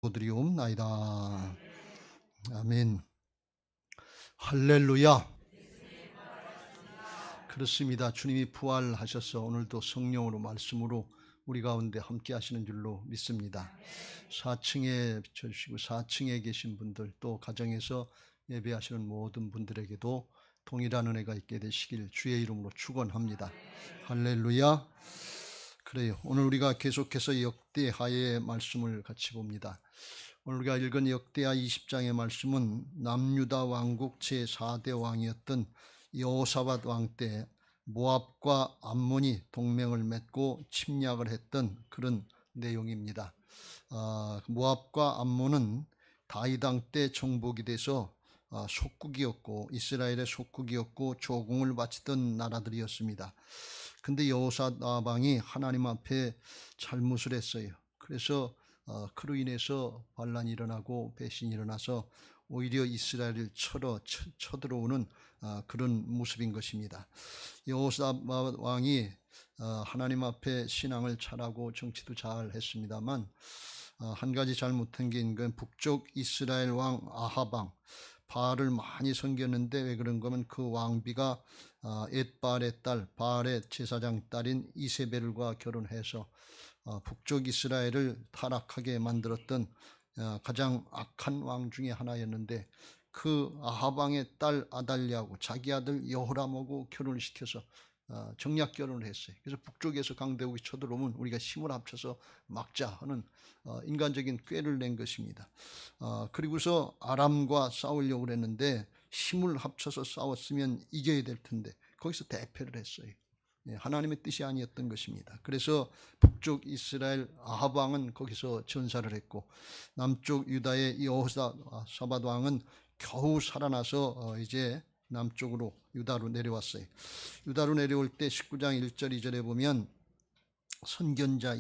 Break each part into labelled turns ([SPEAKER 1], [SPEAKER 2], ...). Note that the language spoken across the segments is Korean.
[SPEAKER 1] 드리옵나이다. 아멘. 할렐루야. 그렇습니다. 주님이 부활하셔서 오늘도 성령으로 말씀으로 우리 가운데 함께 하시는 줄로 믿습니다. 4층에 비춰주시고 4층에 계신 분들, 또 가정에서 예배하시는 모든 분들에게도 동일한 은혜가 있게 되시길 주의 이름으로 축원합니다. 할렐루야. 그래요. 오늘 우리가 계속해서 역대하의 말씀을 같이 봅니다. 오늘 우리가 읽은 역대하 20장의 말씀은 남유다 왕국 제4대 왕이었던 여호사밧 왕 때 모압과 암몬이 동맹을 맺고 침략을 했던 그런 내용입니다. 모압과 암몬은 다윗 왕 때 정복이 돼서 속국이었고 이스라엘의 속국이었고 조공을 바치던 나라들이었습니다. 근데 여호사밧 왕이 하나님 앞에 잘못을 했어요. 그래서 그로 인해서 반란이 일어나고 배신이 일어나서 오히려 이스라엘을 쳐들어오는 그런 모습인 것입니다. 여호사밧 왕이 하나님 앞에 신앙을 잘하고 정치도 잘 했습니다만 한 가지 잘못한 게 있는 건 북쪽 이스라엘 왕 아합 왕, 바알을 많이 섬겼는데 왜 그런 거면 그 왕비가 엣바알의 딸, 바알의 제사장 딸인 이세벨과 결혼해서 북쪽 이스라엘을 타락하게 만들었던 가장 악한 왕 중에 하나였는데, 그 아합 왕의 딸 아달랴하고 자기 아들 여호람하고 결혼을 시켜서 정략 결혼을 했어요. 그래서 북쪽에서 강대국이 쳐들어오면 우리가 힘을 합쳐서 막자 하는 인간적인 꾀를 낸 것입니다. 그리고서 아람과 싸우려고 했는데 힘을 합쳐서 싸웠으면 이겨야 될 텐데 거기서 대패를 했어요. 하나님의 뜻이 아니었던 것입니다. 그래서 북쪽 이스라엘 아합 왕은 거기서 전사를 했고, 남쪽 유다의 여호사밧 왕은 겨우 살아나서 이제 남쪽으로 유다로 내려왔어요. 유다로 내려올 때 19장 1절 2절에 보면 선지자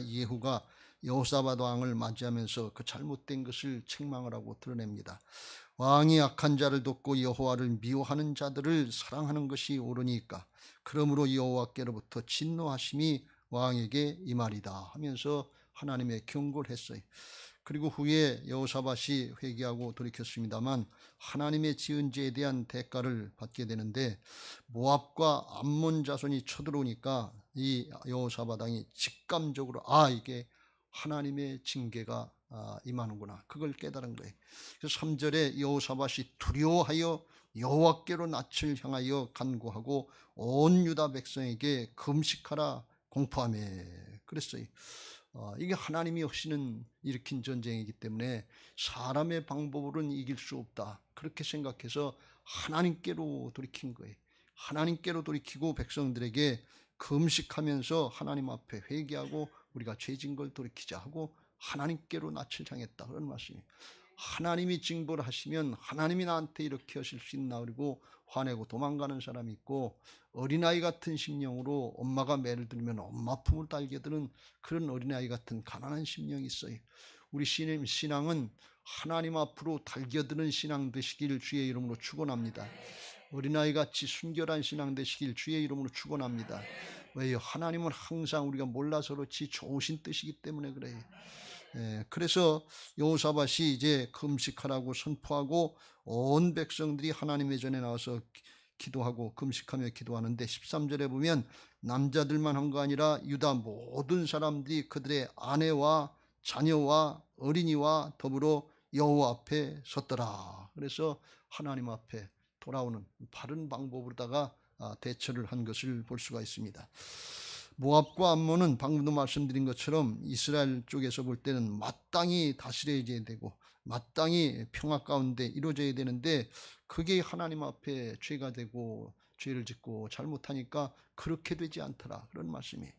[SPEAKER 1] 예후가 여호사밧 왕을 맞이하면서 그 잘못된 것을 책망을 하고 드러냅니다. 왕이 악한 자를 돕고 여호와를 미워하는 자들을 사랑하는 것이 옳으니까 그러므로 여호와께로부터 진노하심이 왕에게 임하리다 하면서 하나님의 경고를 했어요. 그리고 후에 여호사밧이 회개하고 돌이켰습니다만 하나님의 지은 죄에 대한 대가를 받게 되는데, 모압과 암몬 자손이 쳐들어오니까 이 여호사밧 왕이 직감적으로 이게 하나님의 징계가 임하는구나, 그걸 깨달은 거예요. 그래서 3절에 여호사밧이 두려워하여 여호와께로 낯을 향하여 간구하고 온 유다 백성에게 금식하라 공포하며 그랬어요. 이게 하나님이 하시는 일으킨 전쟁이기 때문에 사람의 방법으로는 이길 수 없다, 그렇게 생각해서 하나님께로 돌이킨 거예요. 하나님께로 돌이키고 백성들에게 금식하면서 하나님 앞에 회개하고 우리가 죄진 걸 돌이키자 하고 하나님께로 낯을 향했다, 그런 말씀이에요. 하나님이 징벌을 하시면 하나님이 나한테 이렇게 하실 수 있나 그리고 화내고 도망가는 사람이 있고, 어린아이 같은 심령으로 엄마가 매를 들면 엄마 품을 달겨드는 그런 어린아이 같은 가난한 심령이 있어요. 우리 신앙은 하나님 앞으로 달겨드는 신앙 되시길 주의 이름으로 축원합니다. 어린아이같이 순결한 신앙 되시길 주의 이름으로 축원합니다. 왜요? 하나님은 항상 우리가 몰라서 그렇지 좋으신 뜻이기 때문에 그래요. 그래서 여호사밧이 이제 금식하라고 선포하고 온 백성들이 하나님의 전에 나와서 기도하고 금식하며 기도하는데, 13절에 보면 남자들만 한 거 아니라 유다 모든 사람들이 그들의 아내와 자녀와 어린이와 더불어 여호와 앞에 섰더라. 그래서 하나님 앞에 돌아오는 바른 방법으로다가 대처를 한 것을 볼 수가 있습니다. 모압과 암몬은 방금도 말씀드린 것처럼 이스라엘 쪽에서 볼 때는 마땅히 다스려야 되고 마땅히 평화 가운데 이루어져야 되는데, 그게 하나님 앞에 죄가 되고 죄를 짓고 잘못하니까 그렇게 되지 않더라, 그런 말씀이에요.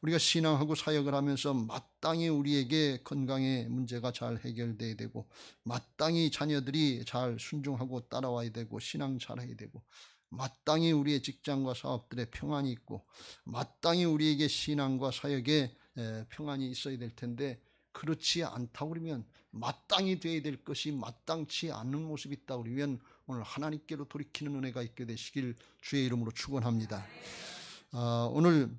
[SPEAKER 1] 우리가 신앙하고 사역을 하면서 마땅히 우리에게 건강의 문제가 잘 해결돼야 되고, 마땅히 자녀들이 잘 순종하고 따라와야 되고, 신앙 잘해야 되고, 마땅히 우리의 직장과 사업들에 평안이 있고, 마땅히 우리에게 신앙과 사역에 평안이 있어야 될 텐데, 그렇지 않다 그러면, 마땅히 되어야 될 것이 마땅치 않는 모습이 있다 그러면 오늘 하나님께로 돌이키는 은혜가 있게 되시길 주의 이름으로 축원합니다. 오늘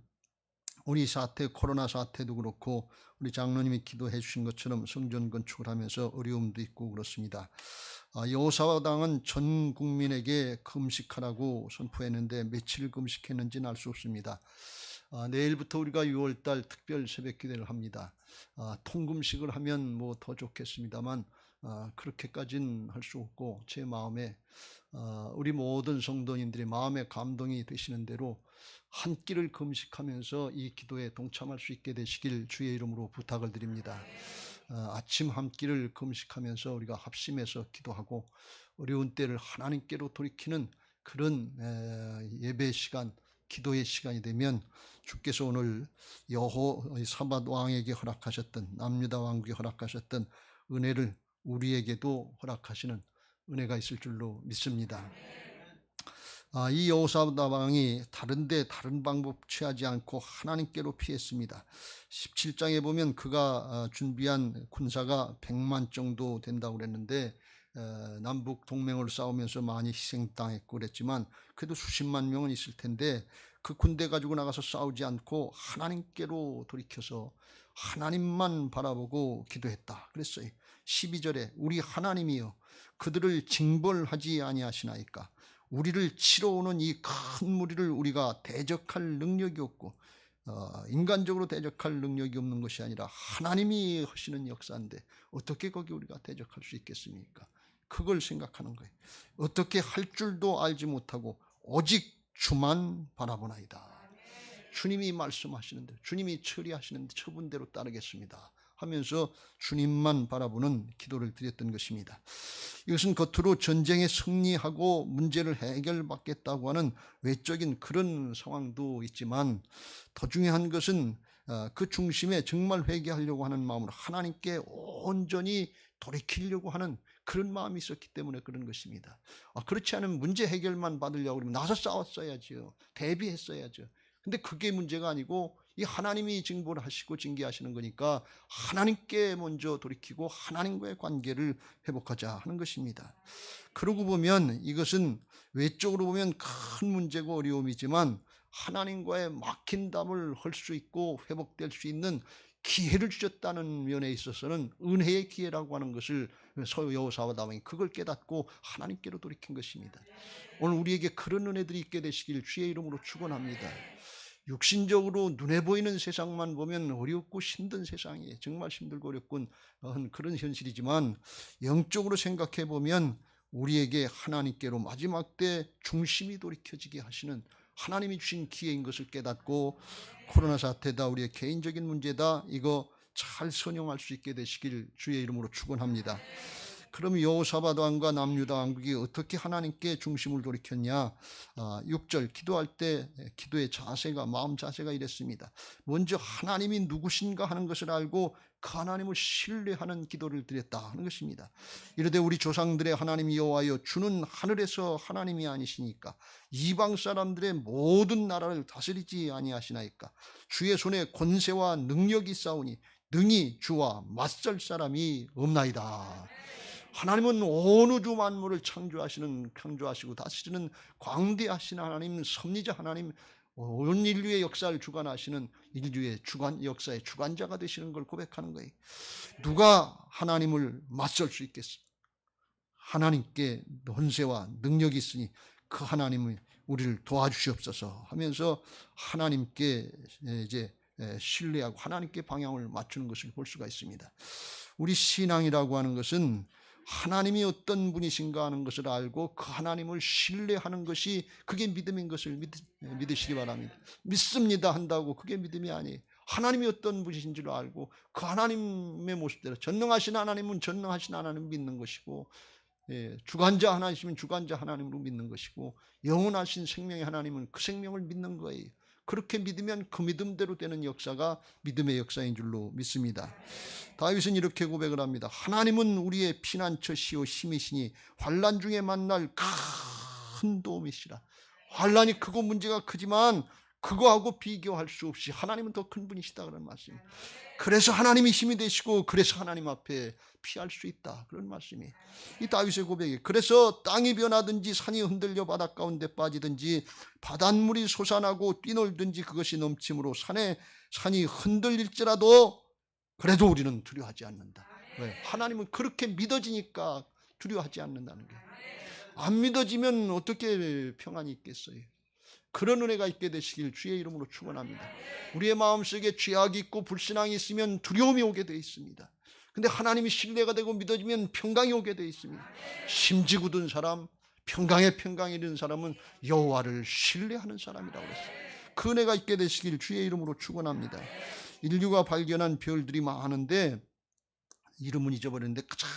[SPEAKER 1] 우리 사태, 코로나 사태도 그렇고 우리 장로님이 기도해 주신 것처럼 성전 건축을 하면서 어려움도 있고 그렇습니다. 여호사밧 전 국민에게 금식하라고 선포했는데 며칠 금식했는지는 알 수 없습니다. 내일부터 우리가 6월달 특별 새벽 기도를 합니다. 통금식을 하면 뭐 더 좋겠습니다만 그렇게까지는 할 수 없고, 제 마음에 우리 모든 성도님들의 마음에 감동이 되시는 대로 한 끼를 금식하면서 이 기도에 동참할 수 있게 되시길 주의 이름으로 부탁을 드립니다. 아침 한 끼를 금식하면서 우리가 합심해서 기도하고 어려운 때를 하나님께로 돌이키는 그런 예배 시간, 기도의 시간이 되면 주께서 오늘 여호사밧 왕에게 허락하셨던, 남유다 왕국에 허락하셨던 은혜를 우리에게도 허락하시는 은혜가 있을 줄로 믿습니다. 이 여호사밧 왕이 다른 방법 취하지 않고 하나님께로 피했습니다. 17장에 보면 그가 준비한 군사가 100만 정도 된다고 그랬는데 남북 동맹을 싸우면서 많이 희생당했고 그랬지만 그래도 수십만 명은 있을 텐데 그 군대 가지고 나가서 싸우지 않고 하나님께로 돌이켜서 하나님만 바라보고 기도했다 그랬어요. 12절에 우리 하나님이여 그들을 징벌하지 아니하시나이까. 우리를 치러 오는 이 큰 무리를 우리가 대적할 능력이 없고 인간적으로 대적할 능력이 없는 것이 아니라 하나님이 하시는 역사인데 어떻게 거기 우리가 대적할 수 있겠습니까? 그걸 생각하는 거예요. 어떻게 할 줄도 알지 못하고 오직 주만 바라보나이다. 주님이 말씀하시는데, 주님이 처리하시는데 처분대로 따르겠습니다 하면서 주님만 바라보는 기도를 드렸던 것입니다. 이것은 겉으로 전쟁에 승리하고 문제를 해결받겠다고 하는 외적인 그런 상황도 있지만 더 중요한 것은 그 중심에 정말 회개하려고 하는 마음으로 하나님께 온전히 돌이키려고 하는 그런 마음이 있었기 때문에 그런 것입니다. 그렇지 않으면 문제 해결만 받으려고 그러면 나서 싸웠어야죠. 대비했어야죠. 근데 그게 문제가 아니고 이 하나님이 징벌을 하시고 징계하시는 거니까 하나님께 먼저 돌이키고 하나님과의 관계를 회복하자 하는 것입니다. 그러고 보면 이것은 외적으로 보면 큰 문제고 어려움이지만 하나님과의 막힌 담을 할 수 있고 회복될 수 있는 기회를 주셨다는 면에 있어서는 은혜의 기회라고 하는 것을 여호사밧 왕이 그걸 깨닫고 하나님께로 돌이킨 것입니다. 오늘 우리에게 그런 은혜들이 있게 되시길 주의 이름으로 축원합니다. 육신적으로 눈에 보이는 세상만 보면 어렵고 힘든 세상이에요. 정말 힘들고 어렵군 그런 현실이지만 영적으로 생각해 보면 우리에게 하나님께로 마지막 때 중심이 돌이켜지게 하시는 하나님이 주신 기회인 것을 깨닫고 코로나 사태다, 우리의 개인적인 문제다, 이거 잘 선용할 수 있게 되시길 주의 이름으로 축원합니다. 그럼 여호사밧 왕과 남유다 왕국이 어떻게 하나님께 중심을 돌이켰냐? 6절 기도할 때 기도의 자세가, 마음 자세가 이랬습니다. 먼저 하나님이 누구신가 하는 것을 알고 그 하나님을 신뢰하는 기도를 드렸다 하는 것입니다. 이르되 우리 조상들의 하나님 여호와여 주는 하늘에서 하나님이 아니시니까 이방 사람들의 모든 나라를 다스리지 아니하시나이까. 주의 손에 권세와 능력이 있사오니 능히 주와 맞설 사람이 없나이다. 하나님은 온 우주 만물을 창조하시고 다스리는 광대하신 하나님, 섭리자 하나님, 온 인류의 역사를 주관하시는 인류의 역사의 주관자가 되시는 걸 고백하는 거예요. 누가 하나님을 맞설 수 있겠습니까? 하나님께 권세와 능력이 있으니 그 하나님을 우리를 도와주시옵소서 하면서 하나님께 이제 신뢰하고 하나님께 방향을 맞추는 것을 볼 수가 있습니다. 우리 신앙이라고 하는 것은 하나님이 어떤 분이신가 하는 것을 알고 그 하나님을 신뢰하는 것이 그게 믿음인 것을 믿으시기 바랍니다. 믿습니다 한다고 그게 믿음이 아니에요. 하나님이 어떤 분이신 줄 알고 그 하나님의 모습대로 전능하신 하나님은 전능하신 하나님을 믿는 것이고, 주관자 하나님이시면 주관자 하나님으로 믿는 것이고, 영원하신 생명의 하나님은 그 생명을 믿는 거예요. 그렇게 믿으면 그 믿음대로 되는 역사가 믿음의 역사인 줄로 믿습니다. 다윗은 이렇게 고백을 합니다. 하나님은 우리의 피난처시오 힘이시니 환난 중에 만날 큰 도움이시라. 환난이 크고 문제가 크지만 그거하고 비교할 수 없이 하나님은 더 큰 분이시다 그런 말씀. 그래서 하나님이 힘이 되시고 그래서 하나님 앞에 피할 수 있다 그런 말씀이 이 다윗의 고백이에요. 그래서 땅이 변하든지 산이 흔들려 바닷 가운데 빠지든지 바닷물이 솟아나고 뛰놀든지 그것이 넘침으로 산이 흔들릴지라도 그래도 우리는 두려워하지 않는다. 왜? 하나님은 그렇게 믿어지니까 두려워하지 않는다는 거예요. 안 믿어지면 어떻게 평안이 있겠어요? 그런 은혜가 있게 되시길 주의 이름으로 축원합니다. 우리의 마음속에 죄악이 있고 불신앙이 있으면 두려움이 오게 되어 있습니다. 근데 하나님이 신뢰가 되고 믿어지면 평강이 오게 되어 있습니다. 심지 굳은 사람, 평강에 이르는 사람은 여호와를 신뢰하는 사람이라고 했어요. 그 은혜가 있게 되시길 주의 이름으로 축원합니다. 인류가 발견한 별들이 많은데 이름은 잊어버렸는데 가장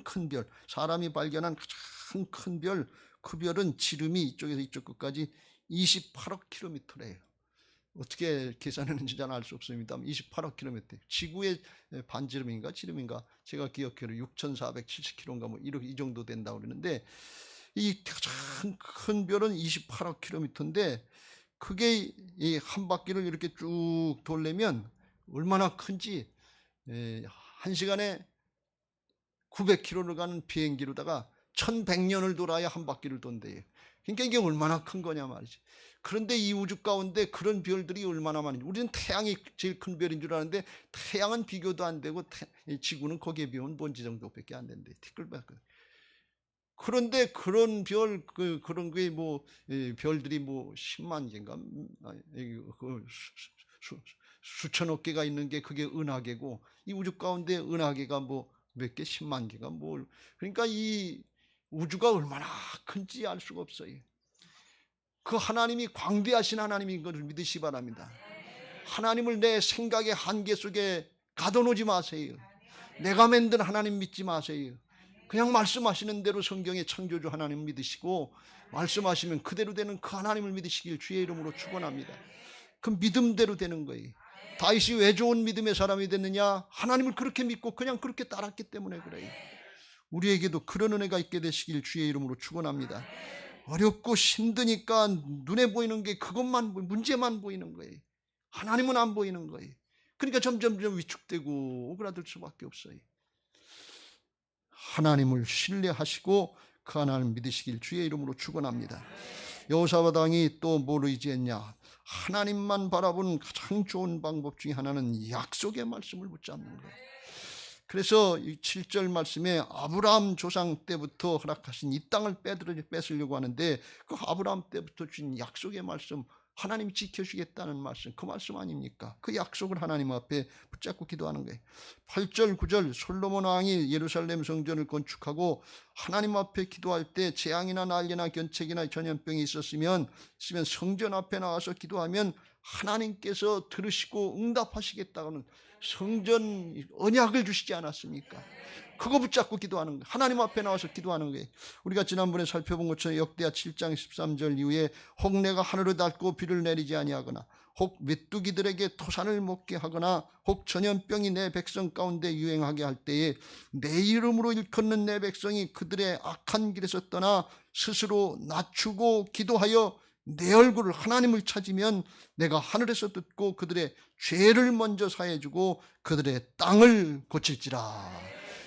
[SPEAKER 1] 큰 별, 사람이 발견한 가장 큰 별, 그 별은 지름이 이쪽에서 이쪽 끝까지 28억 킬로미터래요. 어떻게 계산했는지 잘 알 수 없습니다. 28억 킬로미터. 지구의 반지름인가 지름인가 제가 기억해로 6,470km인가 뭐 이 정도 된다고 그러는데 이 가장 큰 별은 28억 킬로미터인데 그게 이 한 바퀴를 이렇게 쭉 돌려면 얼마나 큰지 1시간에 900km를 가는 비행기로다가 1100년을 돌아야 한 바퀴를 돈대요. 그러니까 이게 얼마나 큰 거냐 말이지. 그런데 이 우주 가운데 그런 별들이 얼마나 많은지. 우리는 태양이 제일 큰 별인 줄 아는데 태양은 비교도 안 되고 지구는 거기에 비하면 먼지 정도밖에 안 된대. 티끌밖에. 그런데 그런 별 그런 게 뭐 별들이 뭐 10만 개인가 수천억 개가 있는 게 그게 은하계고 이 우주 가운데 은하계가 뭐 몇 개 10만 개가 뭘 그러니까 이 우주가 얼마나 큰지 알 수가 없어요. 그 하나님이 광대하신 하나님인 것을 믿으시 바랍니다. 하나님을 내 생각의 한계 속에 가둬놓지 마세요. 내가 만든 하나님 믿지 마세요. 그냥 말씀하시는 대로 성경의 창조주 하나님 믿으시고 말씀하시면 그대로 되는 그 하나님을 믿으시길 주의 이름으로 축원합니다. 그 믿음대로 되는 거예요. 다윗이 왜 좋은 믿음의 사람이 됐느냐? 하나님을 그렇게 믿고 그냥 그렇게 따랐기 때문에 그래요. 우리에게도 그런 은혜가 있게 되시길 주의 이름으로 축원합니다. 어렵고 힘드니까 눈에 보이는 게 그것만 문제만 보이는 거예요. 하나님은 안 보이는 거예요. 그러니까 점점 위축되고 오그라들 수밖에 없어요. 하나님을 신뢰하시고 그 하나님을 믿으시길 주의 이름으로 축원합니다. 여호사밧 왕이 또 뭘 의지했냐? 하나님만 바라보는 가장 좋은 방법 중에 하나는 약속의 말씀을 붙잡는 거예요. 그래서 이 7절 말씀에 아브라함 조상 때부터 허락하신 이 땅을 뺏으려고 하는데 그 아브라함 때부터 주신 약속의 말씀, 하나님이 지켜주겠다는 말씀, 그 말씀 아닙니까? 그 약속을 하나님 앞에 붙잡고 기도하는 거예요. 8절 9절 솔로몬 왕이 예루살렘 성전을 건축하고 하나님 앞에 기도할 때 재앙이나 난리나 견책이나 전염병이 있었으면 성전 앞에 나와서 기도하면 하나님께서 들으시고 응답하시겠다고는 성전 언약을 주시지 않았습니까? 그거 붙잡고 기도하는 거예요. 하나님 앞에 나와서 기도하는 거예요. 우리가 지난번에 살펴본 것처럼 역대하 7장 13절 이후에 혹 내가 하늘을 닫고 비를 내리지 아니하거나 혹 메뚜기들에게 토산을 먹게 하거나 혹 전염병이 내 백성 가운데 유행하게 할 때에 내 이름으로 일컫는 내 백성이 그들의 악한 길에서 떠나 스스로 낮추고 기도하여 내 얼굴을 하나님을 찾으면 내가 하늘에서 듣고 그들의 죄를 먼저 사해주고 그들의 땅을 고칠지라.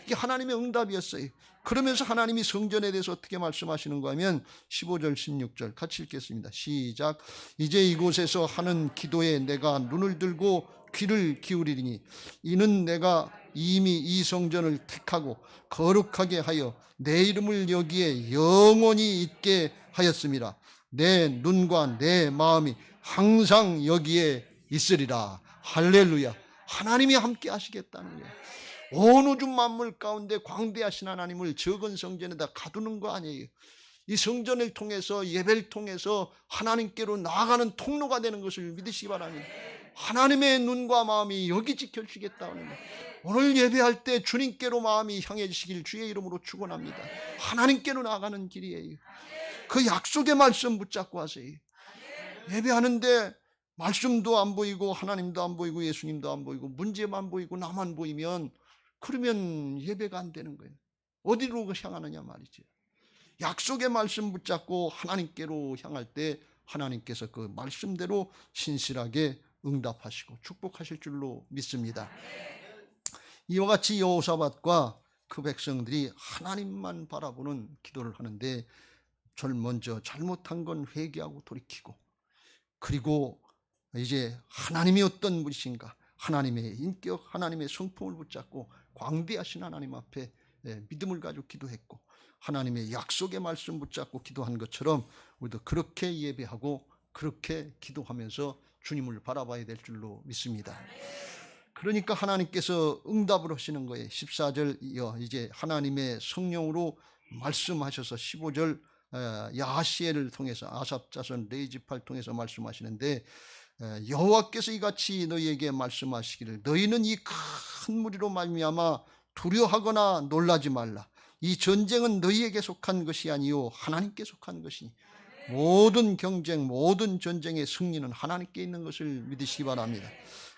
[SPEAKER 1] 이게 하나님의 응답이었어요. 그러면서 하나님이 성전에 대해서 어떻게 말씀하시는가 하면 15절 16절 같이 읽겠습니다. 시작. 이제 이곳에서 하는 기도에 내가 눈을 들고 귀를 기울이리니 이는 내가 이미 이 성전을 택하고 거룩하게 하여 내 이름을 여기에 영원히 있게 하였습니다. 내 눈과 내 마음이 항상 여기에 있으리라. 할렐루야. 하나님이 함께 하시겠다는 거예요. 온 우주 만물 가운데 광대하신 하나님을 적은 성전에다 가두는 거 아니에요. 이 성전을 통해서 예배를 통해서 하나님께로 나아가는 통로가 되는 것을 믿으시기 바랍니다. 하나님의 눈과 마음이 여기 지켜주시겠다는 거예요. 오늘 예배할 때 주님께로 마음이 향해지시길 주의 이름으로 축원합니다. 하나님께로 나아가는 길이에요. 그 약속의 말씀 붙잡고 하세요. 예배하는데 말씀도 안 보이고 하나님도 안 보이고 예수님도 안 보이고 문제만 보이고 나만 보이면 그러면 예배가 안 되는 거예요. 어디로 향하느냐 말이죠. 약속의 말씀 붙잡고 하나님께로 향할 때 하나님께서 그 말씀대로 신실하게 응답하시고 축복하실 줄로 믿습니다. 이와 같이 여호사밧과 그 백성들이 하나님만 바라보는 기도를 하는데 먼저 잘못한 건 회개하고 돌이키고, 그리고 이제 하나님이 어떤 분이신가, 하나님의 인격, 하나님의 성품을 붙잡고 광대하신 하나님 앞에 믿음을 가지고 기도했고, 하나님의 약속의 말씀 붙잡고 기도한 것처럼 우리도 그렇게 예배하고 그렇게 기도하면서 주님을 바라봐야 될 줄로 믿습니다. 그러니까 하나님께서 응답을 하시는 거예요. 14절 이제 하나님의 성령으로 말씀하셔서 15절 야하시엘을 통해서 아삽 자손 레이지파를 통해서 말씀하시는데, 여호와께서 이같이 너희에게 말씀하시기를 너희는 이 큰 무리로 말미암아 두려워하거나 놀라지 말라. 이 전쟁은 너희에게 속한 것이 아니요 하나님께 속한 것이니 모든 경쟁 모든 전쟁의 승리는 하나님께 있는 것을 믿으시기 바랍니다.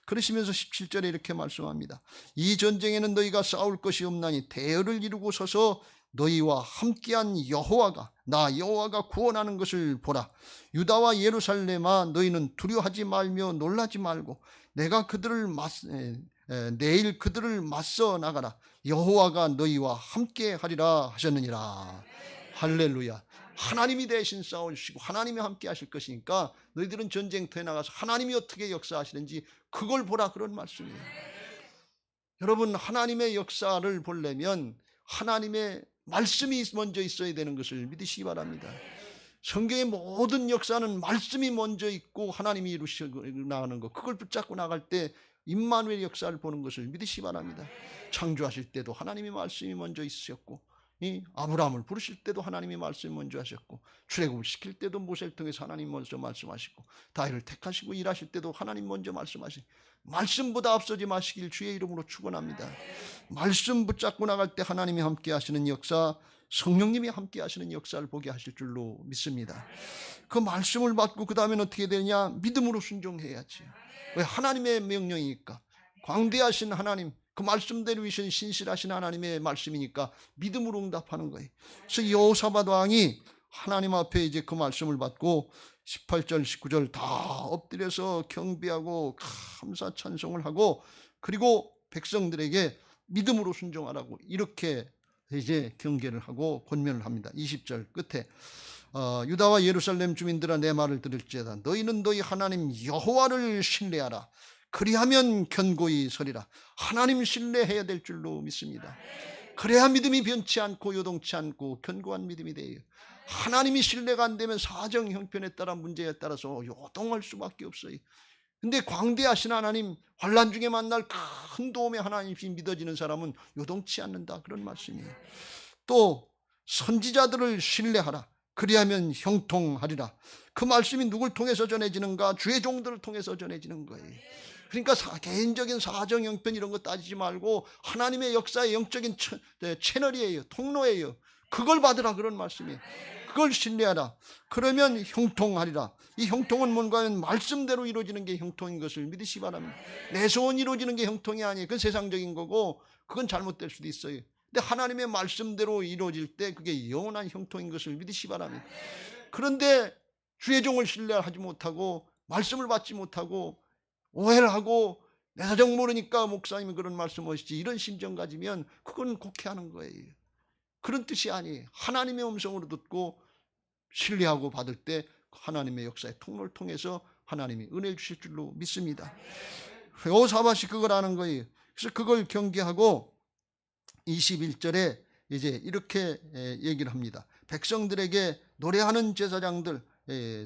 [SPEAKER 1] 그러시면서 17절에 이렇게 말씀합니다. 이 전쟁에는 너희가 싸울 것이 없나니 대열을 이루고 서서 너희와 함께한 여호와가 나 여호와가 구원하는 것을 보라. 유다와 예루살렘아 너희는 두려워하지 말며 놀라지 말고 내가 내일 그들을 맞서 나가라. 여호와가 너희와 함께 하리라 하셨느니라. 할렐루야. 하나님이 대신 싸우시고 하나님이 함께 하실 것이니까 너희들은 전쟁터에 나가서 하나님이 어떻게 역사하시는지 그걸 보라, 그런 말씀이에요. 여러분, 하나님의 역사를 보려면 하나님의 말씀이 먼저 있어야 되는 것을 믿으시기 바랍니다. 성경의 모든 역사는 말씀이 먼저 있고 하나님이 이루시고 나가는 것, 그걸 붙잡고 나갈 때 임마누엘 역사를 보는 것을 믿으시기 바랍니다. 창조하실 때도 하나님의 말씀이 먼저 있으셨고, 아브라함을 부르실 때도 하나님이 말씀이 먼저 하셨고, 출애굽을 시킬 때도 모세를 통해서 하나님 먼저 말씀하시고, 다윗을 택하시고 일하실 때도 하나님 먼저 말씀하시고, 말씀보다 앞서지 마시길 주의 이름으로 축원합니다. 말씀 붙잡고 나갈 때 하나님이 함께 하시는 역사, 성령님이 함께 하시는 역사를 보게 하실 줄로 믿습니다. 그 말씀을 받고 그 다음엔 어떻게 되냐? 믿음으로 순종해야지. 왜? 하나님의 명령이니까. 광대하신 하나님, 그 말씀대로 이신 신실하신 하나님의 말씀이니까 믿음으로 응답하는 거예요. 그래서 여호사밧 왕이 하나님 앞에 이제 그 말씀을 받고 18절 19절 다 엎드려서 경배하고 감사 찬송을 하고, 그리고 백성들에게 믿음으로 순종하라고 이렇게 이제 경계를 하고 권면을 합니다. 20절 끝에 유다와 예루살렘 주민들아 내 말을 들을지어다. 너희는 너희 하나님 여호와를 신뢰하라. 그리하면 견고히 서리라. 하나님 신뢰해야 될 줄로 믿습니다. 그래야 믿음이 변치 않고 요동치 않고 견고한 믿음이 돼요. 하나님이 신뢰가 안 되면 사정 형편에 따라 문제에 따라서 요동할 수밖에 없어요. 근데 광대하신 하나님, 환난 중에 만날 큰 도움의 하나님이 믿어지는 사람은 요동치 않는다, 그런 말씀이에요. 또 선지자들을 신뢰하라. 그리하면 형통하리라. 그 말씀이 누굴 통해서 전해지는가? 주의 종들을 통해서 전해지는 거예요. 그러니까 개인적인 사정 형편 이런 거 따지지 말고 하나님의 역사의 영적인 채널이에요. 통로예요. 그걸 받으라, 그런 말씀이에요. 그걸 신뢰하라. 그러면 형통하리라. 이 형통은 뭔가 하면 말씀대로 이루어지는 게 형통인 것을 믿으시기 바랍니다. 내 소원 이루어지는 게 형통이 아니에요. 그건 세상적인 거고 그건 잘못될 수도 있어요. 근데 하나님의 말씀대로 이루어질 때 그게 영원한 형통인 것을 믿으시기 바랍니다. 그런데 주의 종을 신뢰하지 못하고 말씀을 받지 못하고 오해를 하고 내 사정 모르니까 목사님이 그런 말씀하시지, 이런 심정 가지면 그건 곡해하는 거예요. 그런 뜻이 아니에요. 하나님의 음성으로 듣고 신뢰하고 받을 때 하나님의 역사의 통로를 통해서 하나님이 은혜 주실 줄로 믿습니다. 여호사밧이 그걸 아는 거예요. 그래서 그걸 경계하고 21절에 이제 이렇게 얘기를 합니다. 백성들에게 노래하는 제사장들,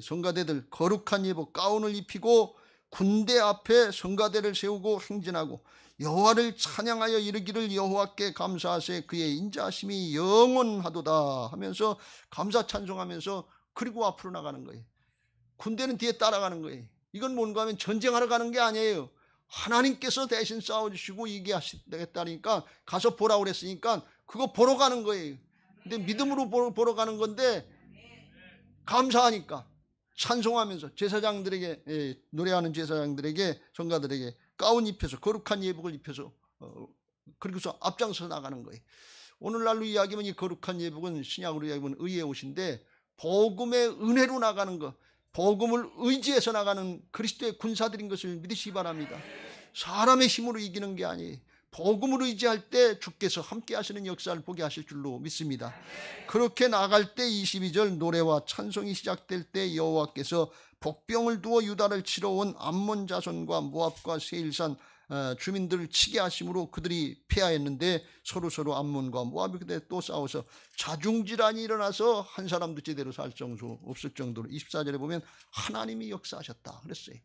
[SPEAKER 1] 성가대들 거룩한 예복 가운을 입히고 군대 앞에 성가대를 세우고 행진하고 여호와를 찬양하여 이르기를 여호와께 감사하세 그의 인자하심이 영원하도다 하면서 감사 찬송하면서 그리고 앞으로 나가는 거예요. 군대는 뒤에 따라가는 거예요. 이건 뭔가 하면 전쟁하러 가는 게 아니에요. 하나님께서 대신 싸워주시고 이기하시겠다니까 가서 보라고 그랬으니까 그거 보러 가는 거예요. 근데 믿음으로 보러 가는 건데 감사하니까 찬송하면서 제사장들에게 노래하는 제사장들에게 성가들에게 가운 입혀서 거룩한 예복을 입혀서 그리고서 앞장서 나가는 거예요. 오늘날로 이야기하면 이 거룩한 예복은 신약으로 이야기하면 의의 옷인데 복음의 은혜로 나가는 거, 복음을 의지해서 나가는 그리스도의 군사들인 것을 믿으시기 바랍니다. 사람의 힘으로 이기는 게 아니에요. 복음을 의지할 때 주께서 함께 하시는 역사를 보게 하실 줄로 믿습니다. 그렇게 나갈 때 22절 노래와 찬송이 시작될 때 여호와께서 복병을 두어 유다를 치러 온 암몬 자손과 모압과 세일산 주민들을 치게 하심으로 그들이 패하였는데 서로 암몬과 모압이 그때 또 싸워서 자중질환이 일어나서 한 사람도 제대로 살 정도 없을 정도로 24절에 보면 하나님이 역사하셨다 그랬어요.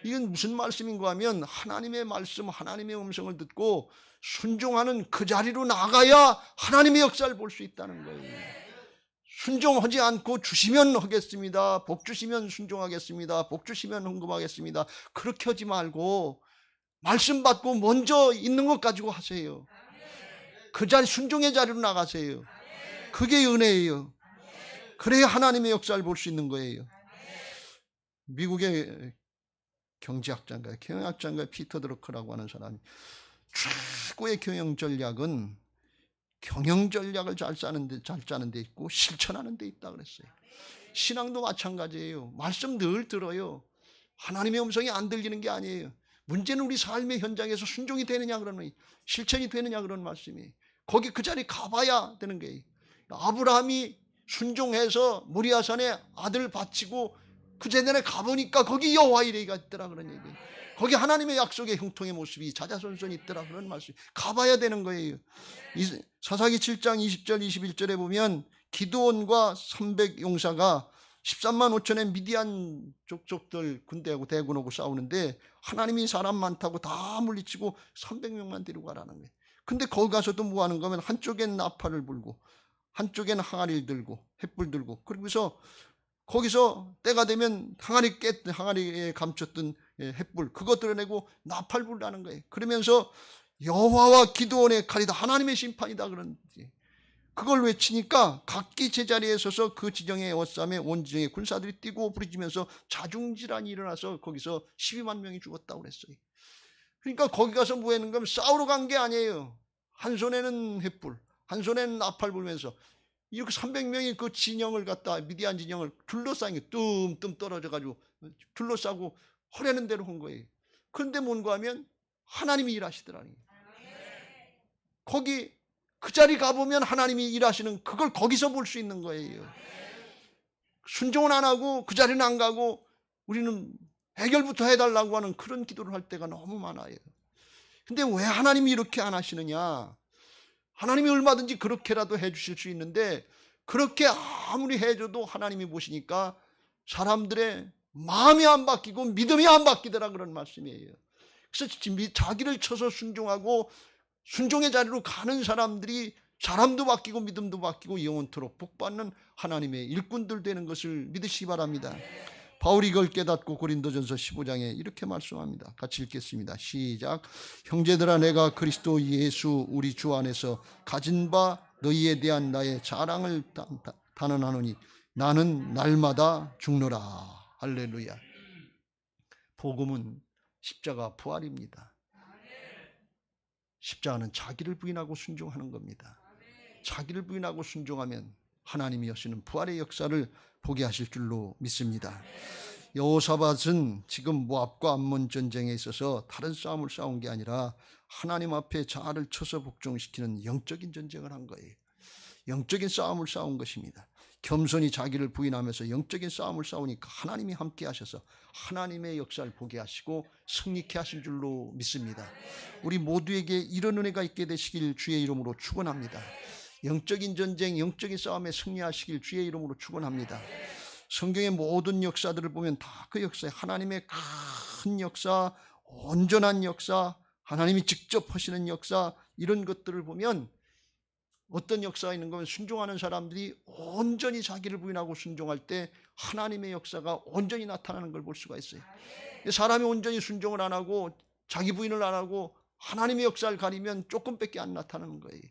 [SPEAKER 1] 이건 무슨 말씀인가 하면 하나님의 말씀, 하나님의 음성을 듣고 순종하는 그 자리로 나가야 하나님의 역사를 볼 수 있다는 거예요. 순종하지 않고 주시면 하겠습니다. 복 주시면 순종하겠습니다. 복 주시면 헌금하겠습니다. 그렇게 하지 말고 말씀 받고 먼저 있는 것 가지고 하세요. 그 자리, 순종의 자리로 나가세요. 그게 은혜예요. 그래야 하나님의 역사를 볼 수 있는 거예요. 미국의 경영학자인가요? 피터 드러커라고 하는 사람이 최고의 경영 전략은 경영 전략을 잘 짜는 데 있고 실천하는 데 있다 그랬어요. 신앙도 마찬가지예요. 말씀 늘 들어요. 하나님의 음성이 안 들리는 게 아니에요. 문제는 우리 삶의 현장에서 순종이 되느냐 그러는, 실천이 되느냐 그런 말씀이에요. 거기 그 자리 가봐야 되는 거예요. 아브라함이 순종해서 모리아산에 아들 바치고 그 제단에 가보니까 거기 여호와 이레가 있더라 그런 얘기예요. 거기 하나님의 약속의 형통의 모습이 자자손손 있더라 그런 말씀. 가봐야 되는 거예요. 사사기 7장 20절 21절에 보면 기드온과 300용사가 13만 5천의 미디안 족속들 군대하고 대군하고 싸우는데 하나님이 사람 많다고 다 물리치고 300명만 데리고 가라는 거예요. 근데 거기 가서도 뭐 하는 거면 한쪽엔 나팔을 불고 한쪽엔 항아리를 들고 횃불 들고 그러고서 거기서 때가 되면 항아리에 감췄던 횃불 그거 드러내고 나팔 불라는 거예요. 그러면서 여호와와 기드온의 칼이다, 하나님의 심판이다 그런지 그걸 외치니까 각기 제자리에 서서 그 지정의 에워싸움에 온 지정의 군사들이 뛰고 부르짖으면서 자중질환이 일어나서 거기서 12만 명이 죽었다고 그랬어요. 그러니까 거기 가서 뭐 하는 건 싸우러 간 게 아니에요. 한 손에는 횃불, 한 손에는 나팔 불면서 이렇게 300명이 그 진영을 갖다 미디안 진영을 둘러싸인 게 뜸뜸 떨어져가지고 둘러싸고 허려는 대로 한 거예요. 그런데 뭔가 하면 하나님이 일하시더라니. 거기 그 자리 가보면 하나님이 일하시는 그걸 거기서 볼 수 있는 거예요. 순종은 안 하고 그 자리는 안 가고 우리는 해결부터 해달라고 하는 그런 기도를 할 때가 너무 많아요. 근데 왜 하나님이 이렇게 안 하시느냐? 하나님이 얼마든지 그렇게라도 해주실 수 있는데 그렇게 아무리 해줘도 하나님이 보시니까 사람들의 마음이 안 바뀌고 믿음이 안 바뀌더라 그런 말씀이에요. 그래서 자기를 쳐서 순종하고 순종의 자리로 가는 사람들이 사람도 바뀌고 믿음도 바뀌고 영원토록 복받는 하나님의 일꾼들 되는 것을 믿으시기 바랍니다. 바울이 이걸 깨닫고 고린도전서 15장에 이렇게 말씀합니다. 같이 읽겠습니다. 시작. 형제들아, 내가 그리스도 예수 우리 주 안에서 가진 바 너희에 대한 나의 자랑을 단언하노니 나는 날마다 죽노라. 할렐루야. 복음은 십자가 부활입니다. 십자가는 자기를 부인하고 순종하는 겁니다. 자기를 부인하고 순종하면 하나님이 하시는 부활의 역사를 보게 하실 줄로 믿습니다. 여호사밧은 지금 모압과 암몬 전쟁에 있어서 다른 싸움을 싸운 게 아니라 하나님 앞에 자아를 쳐서 복종시키는 영적인 전쟁을 한 거예요. 영적인 싸움을 싸운 것입니다. 겸손히 자기를 부인하면서 영적인 싸움을 싸우니까 하나님이 함께 하셔서 하나님의 역사를 보게 하시고 승리케 하신 줄로 믿습니다. 우리 모두에게 이런 은혜가 있게 되시길 주의 이름으로 축원합니다. 영적인 전쟁, 영적인 싸움에 승리하시길 주의 이름으로 축원합니다. 성경의 모든 역사들을 보면 다 그 역사에 하나님의 큰 역사, 온전한 역사, 하나님이 직접 하시는 역사, 이런 것들을 보면 어떤 역사가 있는 거면 순종하는 사람들이 온전히 자기를 부인하고 순종할 때 하나님의 역사가 온전히 나타나는 걸 볼 수가 있어요. 사람이 온전히 순종을 안 하고 자기 부인을 안 하고 하나님의 역사를 가리면 조금밖에 안 나타나는 거예요.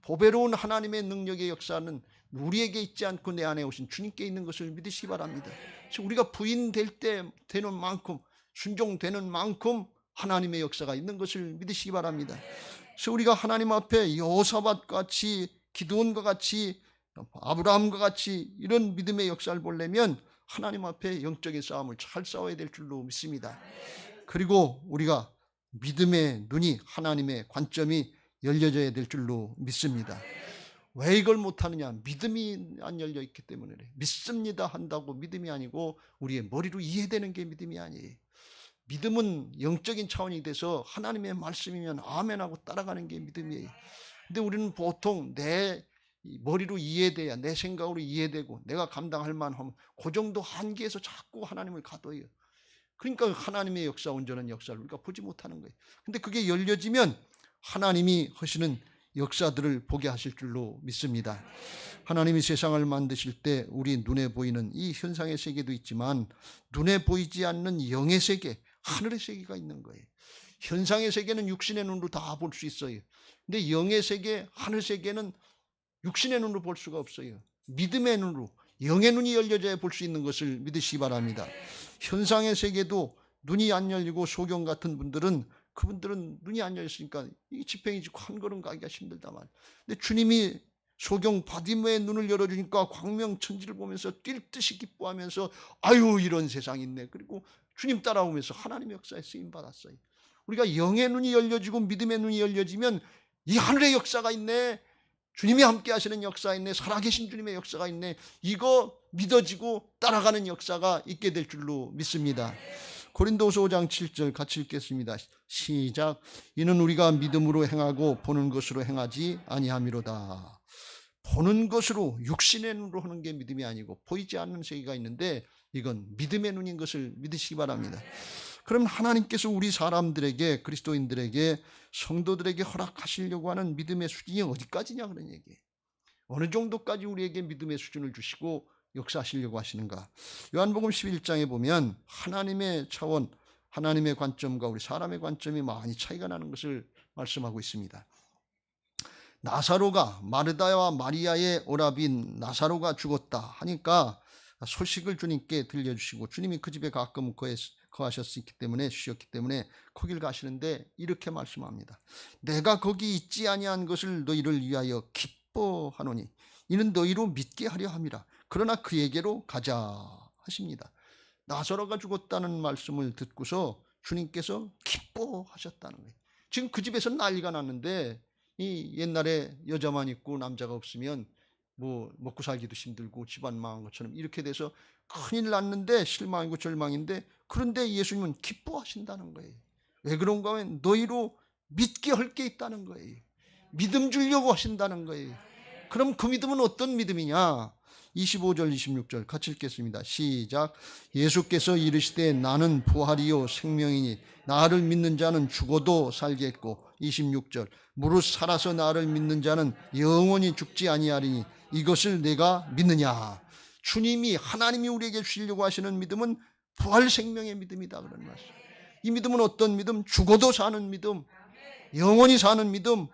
[SPEAKER 1] 보배로운 하나님의 능력의 역사는 우리에게 있지 않고 내 안에 오신 주님께 있는 것을 믿으시기 바랍니다. 우리가 부인될 때 되는 만큼, 순종되는 만큼 하나님의 역사가 있는 것을 믿으시기 바랍니다. 그래서 우리가 하나님 앞에 여호사밧 같이, 기드온과 같이, 아브라함과 같이 이런 믿음의 역사를 보려면 하나님 앞에 영적인 싸움을 잘 싸워야 될 줄로 믿습니다. 그리고 우리가 믿음의 눈이, 하나님의 관점이 열려져야 될 줄로 믿습니다. 왜 이걸 못하느냐? 믿음이 안 열려 있기 때문에 그래. 믿습니다 한다고 믿음이 아니고 우리의 머리로 이해되는 게 믿음이 아니에요. 믿음은 영적인 차원이 돼서 하나님의 말씀이면 아멘하고 따라가는 게 믿음이에요. 근데 우리는 보통 내 머리로 이해돼야, 내 생각으로 이해되고 내가 감당할 만하면 그 정도 한계에서 자꾸 하나님을 가둬요. 그러니까 하나님의 역사, 온전한 역사를 우리가 보지 못하는 거예요. 근데 그게 열려지면 하나님이 하시는 역사들을 보게 하실 줄로 믿습니다. 하나님이 세상을 만드실 때 우리 눈에 보이는 이 현상의 세계도 있지만 눈에 보이지 않는 영의 세계, 하늘의 세계가 있는 거예요. 현상의 세계는 육신의 눈으로 다 볼 수 있어요. 근데 영의 세계, 하늘 세계는 육신의 눈으로 볼 수가 없어요. 믿음의 눈으로, 영의 눈이 열려져야 볼 수 있는 것을 믿으시기 바랍니다. 현상의 세계도 눈이 안 열리고 소경 같은 분들은, 그분들은 눈이 안 열렸으니까 이 지팡이 짚고 한 걸음 가기가 힘들다 말. 근데 주님이 소경 바디메의 눈을 열어주니까 광명천지를 보면서 뛸 듯이 기뻐하면서 아유 이런 세상이 있네. 그리고 주님 따라오면서 하나님의 역사에 쓰임받았어요. 우리가 영의 눈이 열려지고 믿음의 눈이 열려지면 이 하늘의 역사가 있네, 주님이 함께 하시는 역사가 있네, 살아계신 주님의 역사가 있네, 이거 믿어지고 따라가는 역사가 있게 될 줄로 믿습니다. 고린도서 5장 7절 같이 읽겠습니다. 시작. 이는 우리가 믿음으로 행하고 보는 것으로 행하지 아니함이로다. 보는 것으로, 육신의 눈으로 하는 게 믿음이 아니고 보이지 않는 세계가 있는데 이건 믿음의 눈인 것을 믿으시기 바랍니다. 그럼 하나님께서 우리 사람들에게, 그리스도인들에게, 성도들에게 허락하시려고 하는 믿음의 수준이 어디까지냐 그런 얘기예요. 어느 정도까지 우리에게 믿음의 수준을 주시고 역사하시려고 하시는가. 요한복음 11장에 보면 하나님의 차원, 하나님의 관점과 우리 사람의 관점이 많이 차이가 나는 것을 말씀하고 있습니다. 나사로가, 마르다와 마리아의 오라비인 나사로가 죽었다 하니까 소식을 주님께 들려주시고, 주님이 그 집에 가끔 거하셨기 때문에, 쉬었기 때문에 거길 가시는데 이렇게 말씀합니다. 내가 거기 있지 아니한 것을 너희를 위하여 기뻐하노니 이는 너희로 믿게 하려 함이라. 그러나 그에게로 가자 하십니다. 나사로가 죽었다는 말씀을 듣고서 주님께서 기뻐하셨다는 거예요. 지금 그 집에서 난리가 났는데, 이 옛날에 여자만 있고 남자가 없으면 뭐 먹고 살기도 힘들고 집안 망한 것처럼 이렇게 돼서 큰일 났는데 실망이고 절망인데, 그런데 예수님은 기뻐하신다는 거예요. 왜 그런가 하면 너희로 믿게 할 게 있다는 거예요. 믿음 주려고 하신다는 거예요. 그럼 그 믿음은 어떤 믿음이냐? 25절 26절 같이 읽겠습니다. 시작. 예수께서 이르시되 나는 부활이요 생명이니 나를 믿는 자는 죽어도 살겠고, 26절 무릇 살아서 나를 믿는 자는 영원히 죽지 아니하리니 이것을 내가 믿느냐. 주님이, 하나님이 우리에게 주시려고 하시는 믿음은 부활 생명의 믿음이다 그런 말씀. 이 믿음은 어떤 믿음? 죽어도 사는 믿음, 영원히 사는 믿음,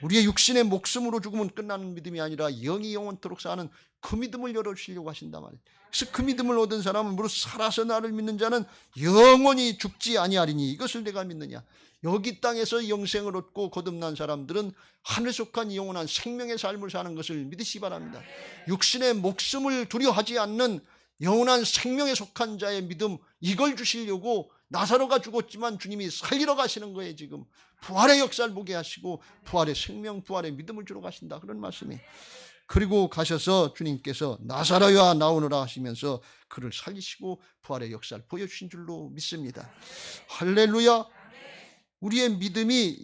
[SPEAKER 1] 우리의 육신의 목숨으로 죽으면 끝나는 믿음이 아니라 영이 영원토록 사는 그 믿음을 열어주시려고 하신단 말이에요. 그래서 그 믿음을 얻은 사람은 무릇 살아서 나를 믿는 자는 영원히 죽지 아니하리니 이것을 내가 믿느냐. 여기 땅에서 영생을 얻고 거듭난 사람들은 하늘 속한 영원한 생명의 삶을 사는 것을 믿으시기 바랍니다. 육신의 목숨을 두려워하지 않는 영원한 생명에 속한 자의 믿음, 이걸 주시려고 나사로가 죽었지만 주님이 살리러 가시는 거예요. 지금 부활의 역사를 보게 하시고 부활의 생명, 부활의 믿음을 주러 가신다 그런 말씀이에요. 그리고 가셔서 주님께서 나사로야 나오너라 하시면서 그를 살리시고 부활의 역사를 보여주신 줄로 믿습니다. 할렐루야. 우리의 믿음이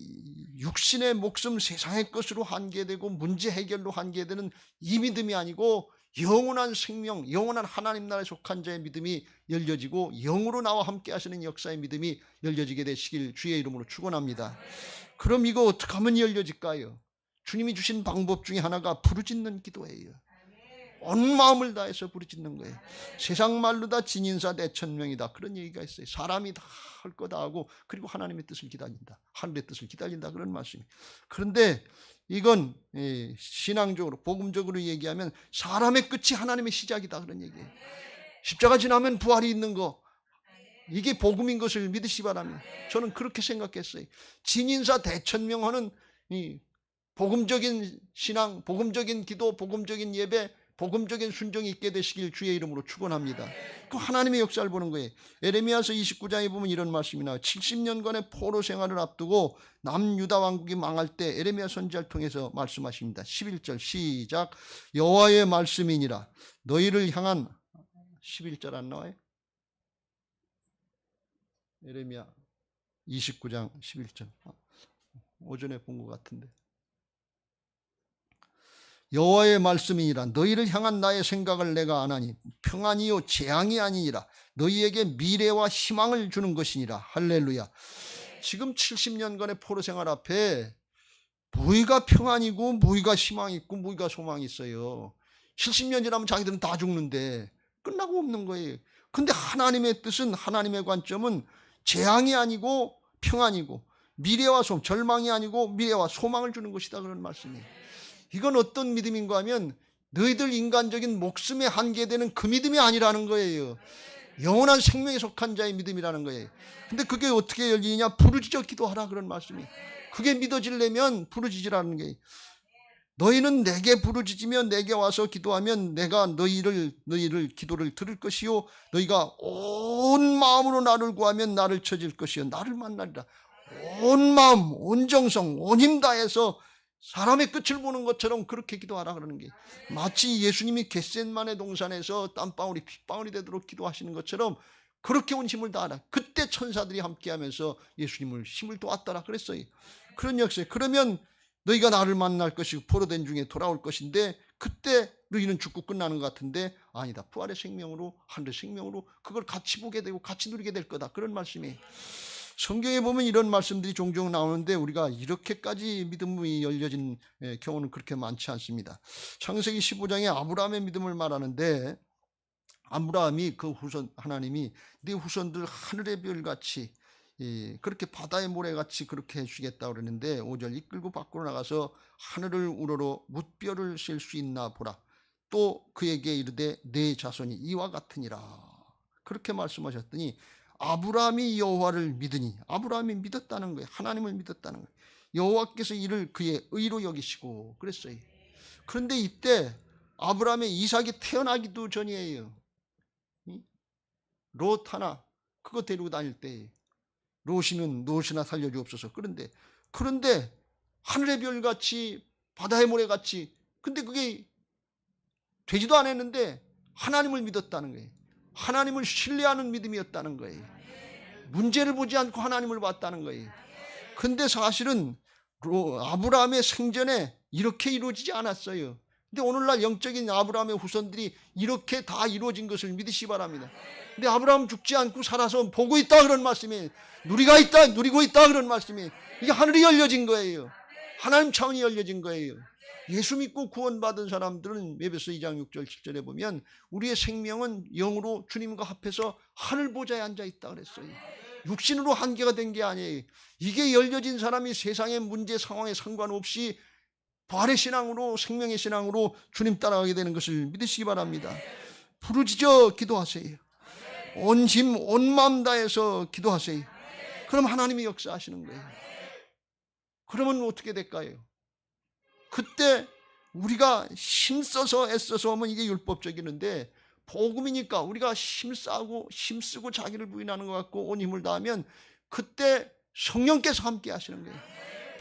[SPEAKER 1] 육신의 목숨, 세상의 것으로 한계되고 문제 해결로 한계되는 이 믿음이 아니고 영원한 생명, 영원한 하나님 나라에 속한 자의 믿음이 열려지고 영으로 나와 함께 하시는 역사의 믿음이 열려지게 되시길 주의 이름으로 축원합니다. 그럼 이거 어떻게 하면 열려질까요? 주님이 주신 방법 중에 하나가 부르짖는 기도예요. 온 마음을 다해서 부르짖는 거예요. 세상 말로 다 진인사 대천명이다 그런 얘기가 있어요. 사람이 다 할 거 다 하고 그리고 하나님의 뜻을 기다린다, 하늘의 뜻을 기다린다 그런 말씀이에요. 그런데 이건 신앙적으로, 복음적으로 얘기하면 사람의 끝이 하나님의 시작이다 그런 얘기예요. 십자가 지나면 부활이 있는 거, 이게 복음인 것을 믿으시기 바랍니다. 저는 그렇게 생각했어요. 진인사 대천명하는 이 복음적인 신앙, 복음적인 기도, 복음적인 예배, 복음적인 순종이 있게 되시길 주의 이름으로 축원합니다. 그 하나님의 역사를 보는 거예요. 에레미야서 29장에 보면 이런 말씀이 나와요. 70년간의 포로 생활을 앞두고 남유다 왕국이 망할 때 에레미야 선지자를 통해서 말씀하십니다. 11절 시작. 여호와의 말씀이니라 너희를 향한 11절 안 나와요? 에레미야 29장 11절 오전에 본 것 같은데 여호와의 말씀이니라 너희를 향한 나의 생각을 내가 아나니 평안이요 재앙이 아니니라 너희에게 미래와 희망을 주는 것이니라. 할렐루야. 지금 70년간의 포로 생활 앞에 무의가 평안이고 무의가 희망이 있고 무의가 소망이 있어요. 70년 지나면 자기들은 다 죽는데 끝나고 없는 거예요. 근데 하나님의 뜻은, 하나님의 관점은 재앙이 아니고 평안이고 미래와 절망이 아니고 미래와 소망을 주는 것이다, 그런 말씀이에요. 이건 어떤 믿음인가 하면 너희들 인간적인 목숨에 한계되는 그 믿음이 아니라는 거예요. 영원한 생명에 속한 자의 믿음이라는 거예요. 근데 그게 어떻게 열리냐? 부르짖어 기도하라, 그런 말씀이. 그게 믿어지려면 부르짖으라는 게, 너희는 내게 부르짖으며 내게 와서 기도하면 내가 너희를 기도를 들을 것이요 너희가 온 마음으로 나를 구하면 나를 찾을 것이요 나를 만나리라. 온 마음, 온 정성, 온 힘 다해서 사람의 끝을 보는 것처럼 그렇게 기도하라 그러는 게, 마치 예수님이 겟셋마네 동산에서 땀방울이 핏방울이 되도록 기도하시는 것처럼 그렇게 온 힘을 다하라. 그때 천사들이 함께하면서 예수님을 힘을 도왔더라 그랬어요. 그런 역사. 그러면 너희가 나를 만날 것이고 포로된 중에 돌아올 것인데 그때 너희는 죽고 끝나는 것 같은데 아니다. 부활의 생명으로, 하늘의 생명으로 그걸 같이 보게 되고 같이 누리게 될 거다, 그런 말씀이에요. 성경에 보면 이런 말씀들이 종종 나오는데 우리가 이렇게까지 믿음이 열려진 경우는 그렇게 많지 않습니다. 창세기 15장에 아브라함의 믿음을 말하는데, 아브라함이 그 후손, 하나님이 네 후손들 하늘의 별같이 그렇게 바다의 모래같이 그렇게 해주겠다 그러는데 5절 이끌고 밖으로 나가서 하늘을 우러러 뭇별을 셀 수 있나 보라. 또 그에게 이르되 네 자손이 이와 같으니라. 그렇게 말씀하셨더니 아브라함이 여호와를 믿으니, 아브라함이 믿었다는 거예요. 하나님을 믿었다는 거예요. 여호와께서 이를 그의 의로 여기시고 그랬어요. 그런데 이때 아브라함의 이삭이 태어나기도 전이에요. 롯 하나 그거 데리고 다닐 때 롯이는 롯이나 살려주옵소서. 그런데 하늘의 별같이 바다의 모래같이, 근데 그게 되지도 않았는데 하나님을 믿었다는 거예요. 하나님을 신뢰하는 믿음이었다는 거예요. 문제를 보지 않고 하나님을 봤다는 거예요. 근데 사실은 아브라함의 생전에 이렇게 이루어지지 않았어요. 근데 오늘날 영적인 아브라함의 후손들이 이렇게 다 이루어진 것을 믿으시기 바랍니다. 근데 아브라함 죽지 않고 살아서 보고 있다, 그런 말씀이에요. 누리고 있다, 그런 말씀이에요. 이게 하늘이 열려진 거예요. 하나님 차원이 열려진 거예요. 예수 믿고 구원받은 사람들은 에베소 2장 6절 7절에 보면 우리의 생명은 영으로 주님과 합해서 하늘 보좌에 앉아 있다 그랬어요. 육신으로 한계가 된 게 아니에요. 이게 열려진 사람이 세상의 문제 상황에 상관없이 부활의 신앙으로, 생명의 신앙으로 주님 따라가게 되는 것을 믿으시기 바랍니다. 부르짖어 기도하세요. 온 힘, 온 마음 다해서 기도하세요. 그럼 하나님이 역사하시는 거예요. 그러면 어떻게 될까요? 그때 우리가 힘써서 애써서 하면 이게 율법적이는데, 복음이니까 우리가 힘쓰고 자기를 부인하는 것 같고 온 힘을 다하면 그때 성령께서 함께 하시는 거예요.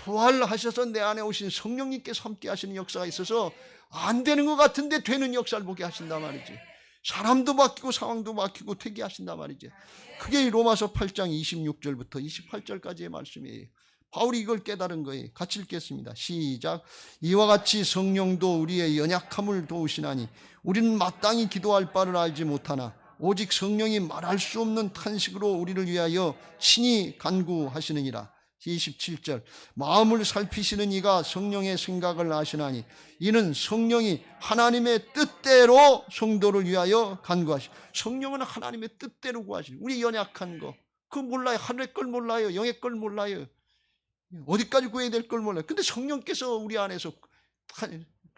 [SPEAKER 1] 부활하셔서 내 안에 오신 성령님께서 함께 하시는 역사가 있어서 안 되는 것 같은데 되는 역사를 보게 하신단 말이지. 사람도 바뀌고 상황도 바뀌고 되게 하신단 말이지. 그게 로마서 8장 26절부터 28절까지의 말씀이에요. 바울이 이걸 깨달은 거예요. 같이 읽겠습니다. 시작. 이와 같이 성령도 우리의 연약함을 도우시나니 우리는 마땅히 기도할 바를 알지 못하나 오직 성령이 말할 수 없는 탄식으로 우리를 위하여 친히 간구하시느니라. 27절. 마음을 살피시는 이가 성령의 생각을 아시나니 이는 성령이 하나님의 뜻대로 성도를 위하여 간구하시고, 성령은 하나님의 뜻대로 구하시니 우리 연약한 거 그거 몰라요. 하늘의 걸 몰라요. 영의 걸 몰라요. 어디까지 구해야 될 걸 몰라요. 근데 성령께서 우리 안에서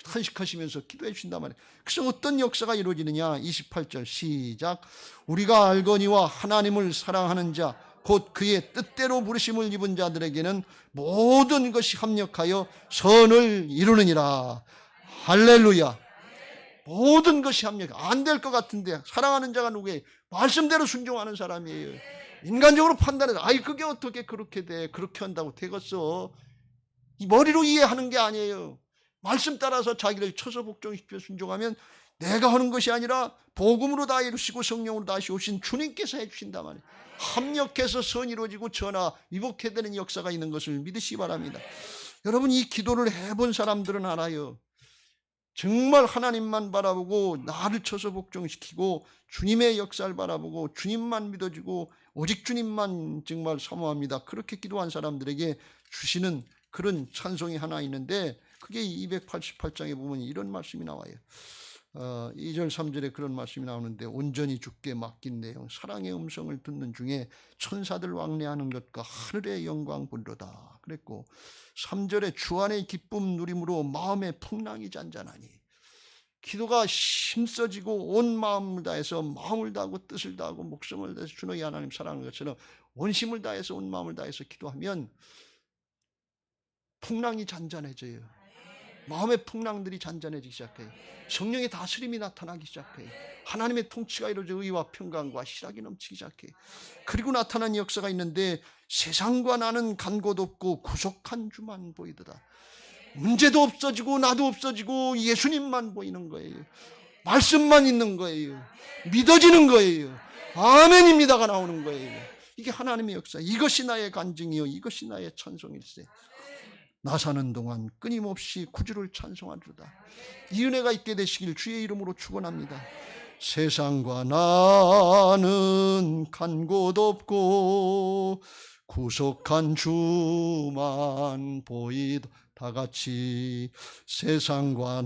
[SPEAKER 1] 탄식하시면서 기도해 주신단 말이에요. 그래서 어떤 역사가 이루어지느냐. 28절 시작. 우리가 알거니와 하나님을 사랑하는 자 곧 그의 뜻대로 부르심을 입은 자들에게는 모든 것이 합력하여 선을 이루느니라. 할렐루야. 모든 것이 합력. 안 될 것 같은데 사랑하는 자가 누구예요? 말씀대로 순종하는 사람이에요. 인간적으로 판단해서 그게 어떻게 그렇게 돼? 그렇게 한다고 되겠어? 이 머리로 이해하는 게 아니에요. 말씀 따라서 자기를 쳐서 복종시켜 순종하면 내가 하는 것이 아니라 복음으로 다 이루시고 성령으로 다시 오신 주님께서 해주신단 말이에요. 합력해서 선이 이루어지고 전하 위복해야 되는 역사가 있는 것을 믿으시기 바랍니다. 여러분, 이 기도를 해본 사람들은 알아요. 정말 하나님만 바라보고 나를 쳐서 복종시키고 주님의 역사를 바라보고 주님만 믿어지고 오직 주님만 정말 사모합니다. 그렇게 기도한 사람들에게 주시는 그런 찬송이 하나 있는데 그게 288장에 보면 이런 말씀이 나와요. 2절 3절에 그런 말씀이 나오는데 온전히 주께 맡긴 내용, 사랑의 음성을 듣는 중에 천사들 왕래하는 것과 하늘의 영광 부르다 그랬고, 3절에 주 안의 기쁨 누림으로 마음의 풍랑이 잔잔하니, 기도가 힘써지고 온 마음을 다해서 마음을 다하고 뜻을 다하고 목숨을 다해서 주 너희 하나님 사랑하는 것처럼 온심을 다해서 온 마음을 다해서 기도하면 풍랑이 잔잔해져요. 마음의 풍랑들이 잔잔해지기 시작해요. 성령의 다스림이 나타나기 시작해요. 하나님의 통치가 이루어져 의와 평강과 희락이 넘치기 시작해요. 그리고 나타난 역사가 있는데 세상과 나는 간 곳 없고 구속한 주만 보이더라. 문제도 없어지고 나도 없어지고 예수님만 보이는 거예요. 말씀만 있는 거예요. 믿어지는 거예요. 아멘입니다가 나오는 거예요. 이게 하나님의 역사. 이것이 나의 간증이요 이것이 나의 찬송일세. 나 사는 동안 끊임없이 구주를 찬송하리로다. 이 은혜가 있게 되시길 주의 이름으로 축원합니다. 세상과 나는 간 곳 없고 구속한 주만 보이다. 다같이 세상과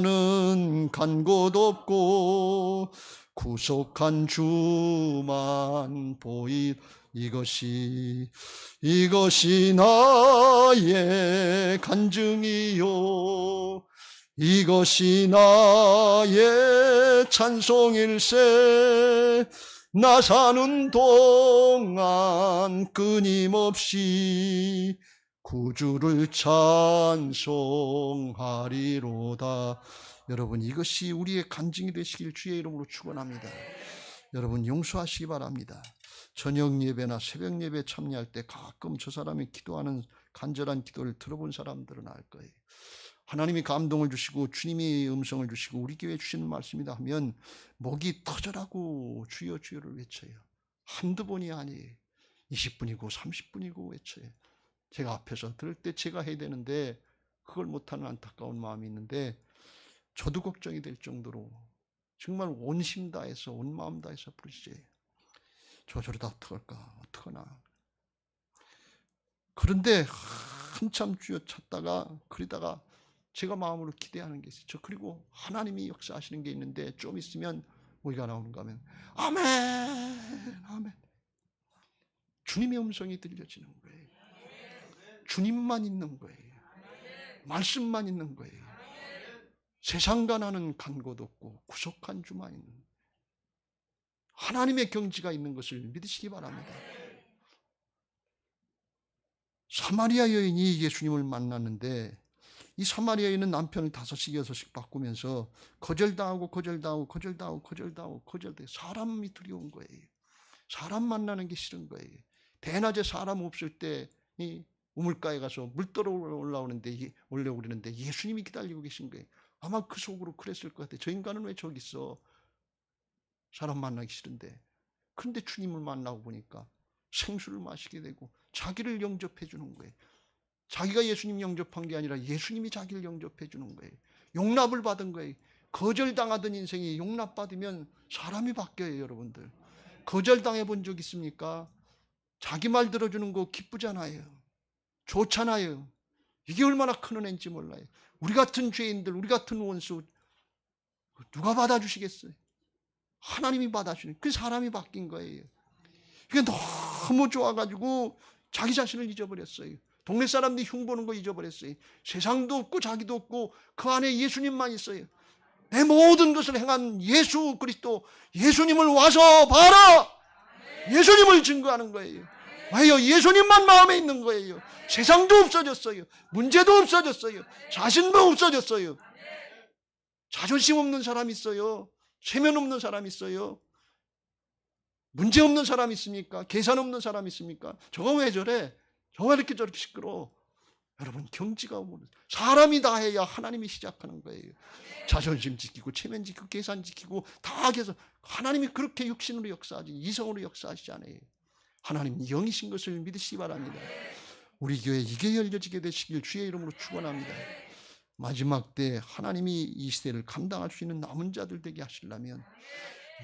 [SPEAKER 1] 나는 간 곳 없고 구속한 주만 보이다. 이것이 나의 간증이요 이것이 나의 찬송일세. 나 사는 동안 끊임없이 구주를 찬송하리로다. 여러분, 이것이 우리의 간증이 되시길 주의 이름으로 축원합니다. 여러분, 용서하시기 바랍니다. 저녁 예배나 새벽 예배 참여할 때 가끔 저 사람이 기도하는 간절한 기도를 들어본 사람들은 알 거예요. 하나님이 감동을 주시고 주님이 음성을 주시고 우리 교회에 주시는 말씀이다 하면 목이 터져라고 주여 주여를 외쳐요. 한두 번이 아니에요. 20분이고 30분이고 외쳐요. 제가 앞에서 들을 때 제가 해야 되는데 그걸 못하는 안타까운 마음이 있는데 저도 걱정이 될 정도로 정말 온 힘 다해서 온 마음 다해서 부르시죠. 저러다 어떡할까 어떡하나. 그런데 한참 주여 찾다가 그러다가 제가 마음으로 기대하는 게 있어요. 그리고 하나님이 역사하시는 게 있는데 좀 있으면 뭐가 나오는가 하면 아멘 아멘. 주님의 음성이 들려지는 거예요. 주님만 있는 거예요. 말씀만 있는 거예요. 세상과 나는 간 곳 없고 구속한 주만 있는 거예요. 하나님의 경지가 있는 것을 믿으시기 바랍니다. 사마리아 여인이 예수님을 만났는데 이 사마리아 여인은 남편을 5씩 6씩 바꾸면서 거절당하고 사람이 두려운 거예요. 사람 만나는 게 싫은 거예요. 대낮에 사람 없을 때 이 우물가에 가서 물 떨어 올라오는데 예수님이 기다리고 계신 거예요. 아마 그 속으로 그랬을 것 같아요. 저 인간은 왜 저기 있어? 사람 만나기 싫은데. 그런데 주님을 만나고 보니까 생수를 마시게 되고 자기를 영접해 주는 거예요. 자기가 예수님 영접한 게 아니라 예수님이 자기를 영접해 주는 거예요. 용납을 받은 거예요. 거절당하던 인생이 용납받으면 사람이 바뀌어요. 여러분들 거절당해 본 적 있습니까? 자기 말 들어주는 거 기쁘잖아요. 좋잖아요. 이게 얼마나 큰 은혜인지 몰라요. 우리 같은 죄인들, 우리 같은 원수 누가 받아주시겠어요? 하나님이 받아주는 그 사람이 바뀐 거예요. 이게 너무 좋아가지고 자기 자신을 잊어버렸어요. 동네 사람들이 흉보는 거 잊어버렸어요. 세상도 없고 자기도 없고 그 안에 예수님만 있어요. 내 모든 것을 행한 예수 그리스도, 예수님을 와서 봐라! 예수님을 증거하는 거예요. 왜요? 예수님만 마음에 있는 거예요. 세상도 없어졌어요. 문제도 없어졌어요. 자신도 없어졌어요. 자존심 없는 사람 있어요. 체면 없는 사람 있어요. 문제 없는 사람 있습니까? 계산 없는 사람 있습니까? 저거 왜 저래? 저거 이렇게 저렇게 시끄러워? 여러분, 경지가 오면 사람이 다 해야 하나님이 시작하는 거예요. 자존심 지키고 체면 지키고 계산 지키고 다 해서 하나님이 그렇게 육신으로 역사하지 이성으로 역사하시지 않아요. 하나님은 영이신 것을 믿으시기 바랍니다. 우리 교회 이게 열려지게 되시길 주의 이름으로 축원합니다. 마지막 때 하나님이 이 시대를 감당할 수 있는 남은 자들 되게 하시려면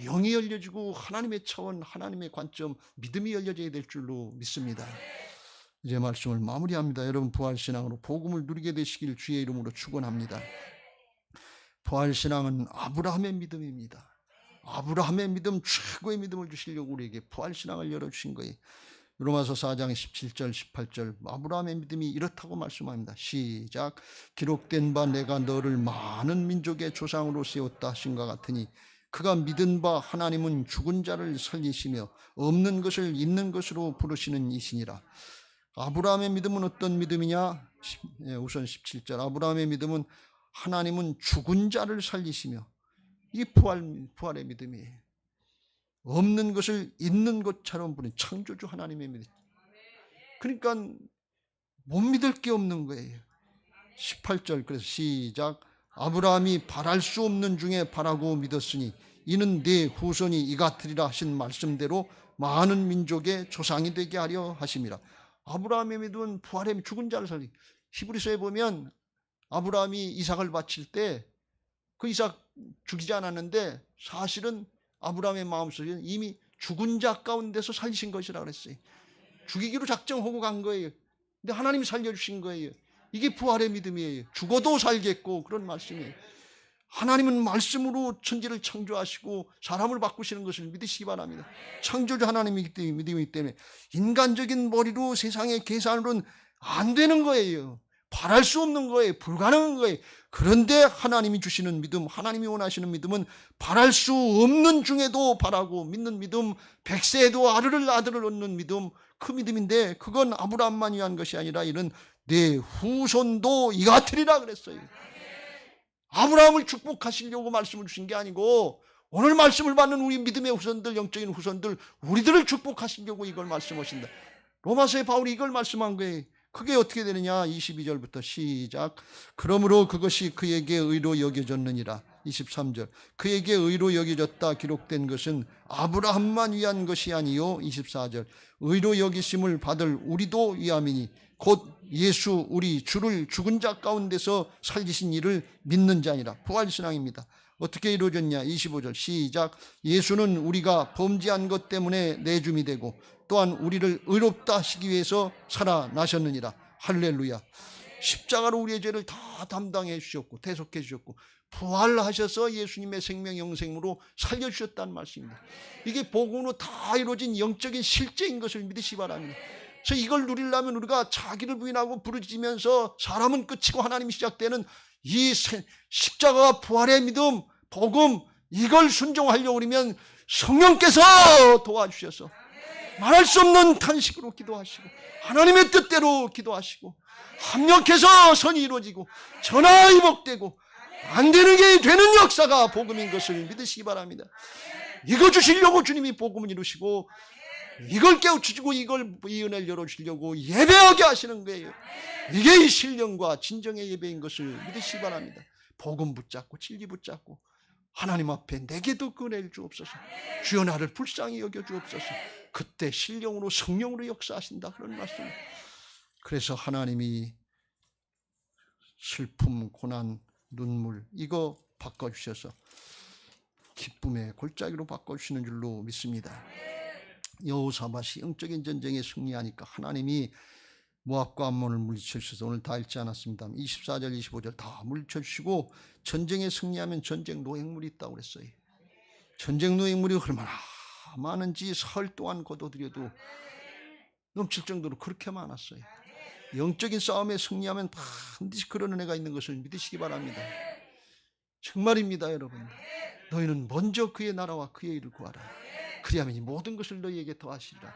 [SPEAKER 1] 영이 열려지고 하나님의 차원, 하나님의 관점, 믿음이 열려져야 될 줄로 믿습니다. 이제 말씀을 마무리합니다. 여러분, 부활신앙으로 복음을 누리게 되시길 주의 이름으로 축원합니다. 부활신앙은 아브라함의 믿음입니다. 아브라함의 믿음, 최고의 믿음을 주시려고 우리에게 부활신앙을 열어주신 거예요. 로마서 4장 17절 18절 아브라함의 믿음이 이렇다고 말씀합니다. 시작. 기록된 바 내가 너를 많은 민족의 조상으로 세웠다 하신과 같으니 그가 믿은 바 하나님은 죽은 자를 살리시며 없는 것을 있는 것으로 부르시는 이시니라. 아브라함의 믿음은 어떤 믿음이냐? 우선 17절 아브라함의 믿음은 하나님은 죽은 자를 살리시며, 이게 부활의 믿음이에요. 없는 것을 있는 것처럼 보는 창조주 하나님의 믿음. 그러니까 못 믿을 게 없는 거예요. 18절 그래서 시작. 아브라함이 바랄 수 없는 중에 바라고 믿었으니 이는 네 후손이 이 같으리라 하신 말씀대로 많은 민족의 조상이 되게 하려 하심이라. 아브라함의 믿음은 부활의 죽은 자를 살리. 히브리서에 보면 아브라함이 이삭을 바칠 때 그 이삭 죽이지 않았는데 사실은 아브라함의 마음속에 이미 죽은 자 가운데서 살리신 것이라 그랬어요. 죽이기로 작정하고 간 거예요. 근데 하나님이 살려주신 거예요. 이게 부활의 믿음이에요. 죽어도 살겠고 그런 말씀이에요. 하나님은 말씀으로 천지를 창조하시고 사람을 바꾸시는 것을 믿으시기 바랍니다. 창조주 하나님이기 때문에, 믿음이기 때문에 인간적인 머리로 세상의 계산으로는 안 되는 거예요. 바랄 수 없는 거예요. 불가능한 거예요. 그런데 하나님이 주시는 믿음, 하나님이 원하시는 믿음은 바랄 수 없는 중에도 바라고 믿는 믿음, 백세에도 아들을 얻는 믿음, 그 믿음인데 그건 아브라함만 위한 것이 아니라 이는 내 후손도 이 같으리라 그랬어요. 아브라함을 축복하시려고 말씀을 주신 게 아니고 오늘 말씀을 받는 우리 믿음의 후손들, 영적인 후손들, 우리들을 축복하시려고 이걸 말씀하신다. 로마서에 바울이 이걸 말씀한 거예요. 그게 어떻게 되느냐? 22절부터 시작. 그러므로 그것이 그에게 의로 여겨졌느니라. 23절. 그에게 의로 여겨졌다 기록된 것은 아브라함만 위한 것이 아니요. 24절. 의로 여기심을 받을 우리도 위함이니 곧 예수 우리 주를 죽은 자 가운데서 살리신 이를 믿는 자니라. 부활신앙입니다. 어떻게 이루어졌냐? 25절 시작. 예수는 우리가 범죄한 것 때문에 내줌이 되고 또한 우리를 의롭다 하시기 위해서 살아나셨느니라. 할렐루야. 십자가로 우리의 죄를 다 담당해 주셨고 대속해 주셨고 부활하셔서 예수님의 생명 영생으로 살려주셨다는 말씀입니다. 이게 복음으로 다 이루어진 영적인 실제인 것을 믿으시기 바랍니다. 그래서 이걸 누리려면 우리가 자기를 부인하고 부르짖으면서 사람은 끝이고 하나님이 시작되는 이 십자가와 부활의 믿음, 복음, 이걸 순종하려고 그러면 성령께서 도와주셔서 말할 수 없는 탄식으로 기도하시고 하나님의 뜻대로 기도하시고 합력해서 선이 이루어지고 전화가 복되고 안 되는 게 되는 역사가 복음인 것을 믿으시기 바랍니다. 이거 주시려고 주님이 복음을 이루시고 이걸 깨우치시고 이걸 이 은혜를 열어주시려고 예배하게 하시는 거예요. 이게 이 신령과 진정의 예배인 것을 믿으시기 바랍니다. 복음 붙잡고 진리 붙잡고 하나님 앞에 내게도 그 은혜를 주옵소서. 주여 나를 불쌍히 여겨주옵소서. 그때 신령으로 성령으로 역사하신다 그런 말씀. 그래서 하나님이 슬픔, 고난, 눈물 이거 바꿔주셔서 기쁨의 골짜기로 바꿔주시는 줄로 믿습니다. 여호사밧이 영적인 전쟁에 승리하니까 하나님이 모압과 암몬을 물리쳐 주셔서 오늘 다 읽지 않았습니다. 24절 25절 다 물리쳐 주시고 전쟁에 승리하면 전쟁 노획물이 있다고 그랬어요. 전쟁 노획물이 얼마나 많은지 사흘 동안 거둬들여도 넘칠 정도로 그렇게 많았어요. 영적인 싸움에 승리하면 반드시 그런 은혜가 있는 것을 믿으시기 바랍니다. 정말입니다. 여러분, 너희는 먼저 그의 나라와 그의 일을 구하라. 그리하면 이 모든 것을 너희에게 더하시리라.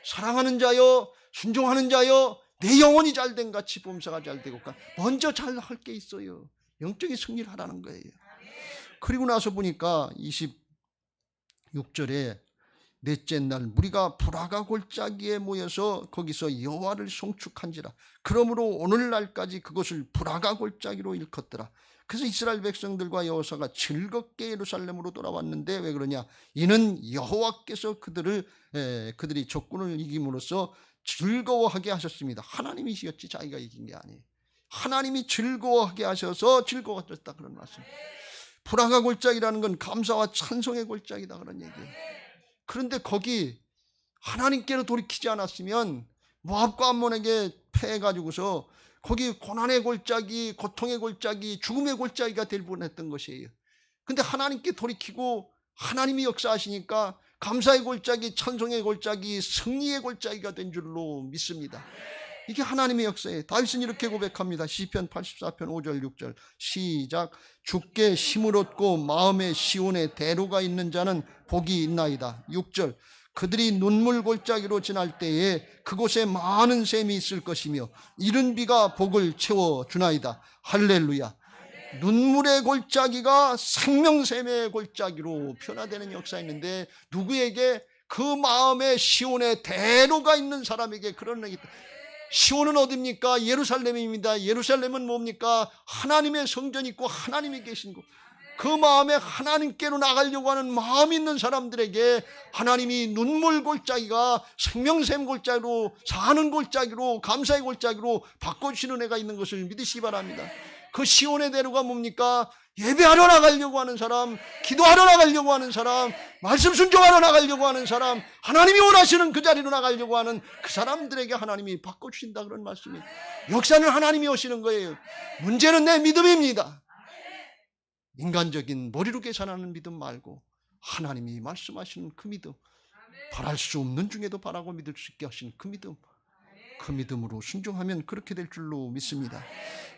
[SPEAKER 1] 사랑하는 자여, 순종하는 자여, 내 영혼이 잘된 같이 범사가 잘되고 먼저 잘할 게 있어요. 영적인 승리를 하라는 거예요. 그리고 나서 보니까 26절에 넷째 날 무리가 브라가 골짜기에 모여서 거기서 여호와를 송축한지라. 그러므로 오늘날까지 그것을 브라가 골짜기로 일컫더라. 그래서 이스라엘 백성들과 여호사가 즐겁게 예루살렘으로 돌아왔는데 왜 그러냐? 이는 여호와께서 그들이 적군을 이김으로써 즐거워하게 하셨습니다. 하나님이시었지 자기가 이긴 게 아니에요. 하나님이 즐거워하게 하셔서 즐거웠다 그런 말씀입니다. 브라가 골짜기라는 건 감사와 찬송의 골짜기다 그런 얘기예요. 그런데 거기 하나님께로 돌이키지 않았으면 모압과 암몬에게 패해가지고서 거기 고난의 골짜기, 고통의 골짜기, 죽음의 골짜기가 될 뻔했던 것이에요. 근데 하나님께 돌이키고 하나님이 역사하시니까 감사의 골짜기, 찬송의 골짜기, 승리의 골짜기가 된 줄로 믿습니다. 이게 하나님의 역사예요. 다윗은 이렇게 고백합니다. 시편 84편 5절 6절 시작. 주께 힘을 얻고 마음에 시온의 대로가 있는 자는 복이 있나이다. 6절 그들이 눈물 골짜기로 지날 때에 그곳에 많은 샘이 있을 것이며 이른 비가 복을 채워주나이다. 할렐루야. 눈물의 골짜기가 생명샘의 골짜기로 변화되는 역사였는데 누구에게? 그 마음에 시온의 대로가 있는 사람에게 그런 얘기. 시온은 어디입니까? 예루살렘입니다. 예루살렘은 뭡니까? 하나님의 성전이 있고 하나님이 계신 곳. 그 마음에 하나님께로 나가려고 하는 마음 있는 사람들에게 하나님이 눈물 골짜기가 생명샘 골짜기로, 사는 골짜기로, 감사의 골짜기로 바꿔주시는 애가 있는 것을 믿으시기 바랍니다. 그 시온의 대로가 뭡니까? 예배하러 나가려고 하는 사람, 기도하러 나가려고 하는 사람, 말씀 순종하러 나가려고 하는 사람, 하나님이 원하시는 그 자리로 나가려고 하는 그 사람들에게 하나님이 바꿔주신다 그런 말씀이에요. 역사는 하나님이 오시는 거예요. 문제는 내 믿음입니다. 인간적인 머리로 계산하는 믿음 말고 하나님이 말씀하시는 그 믿음, 바랄 수 없는 중에도 바라고 믿을 수 있게 하시는 그 믿음, 그 믿음으로 순종하면 그렇게 될 줄로 믿습니다.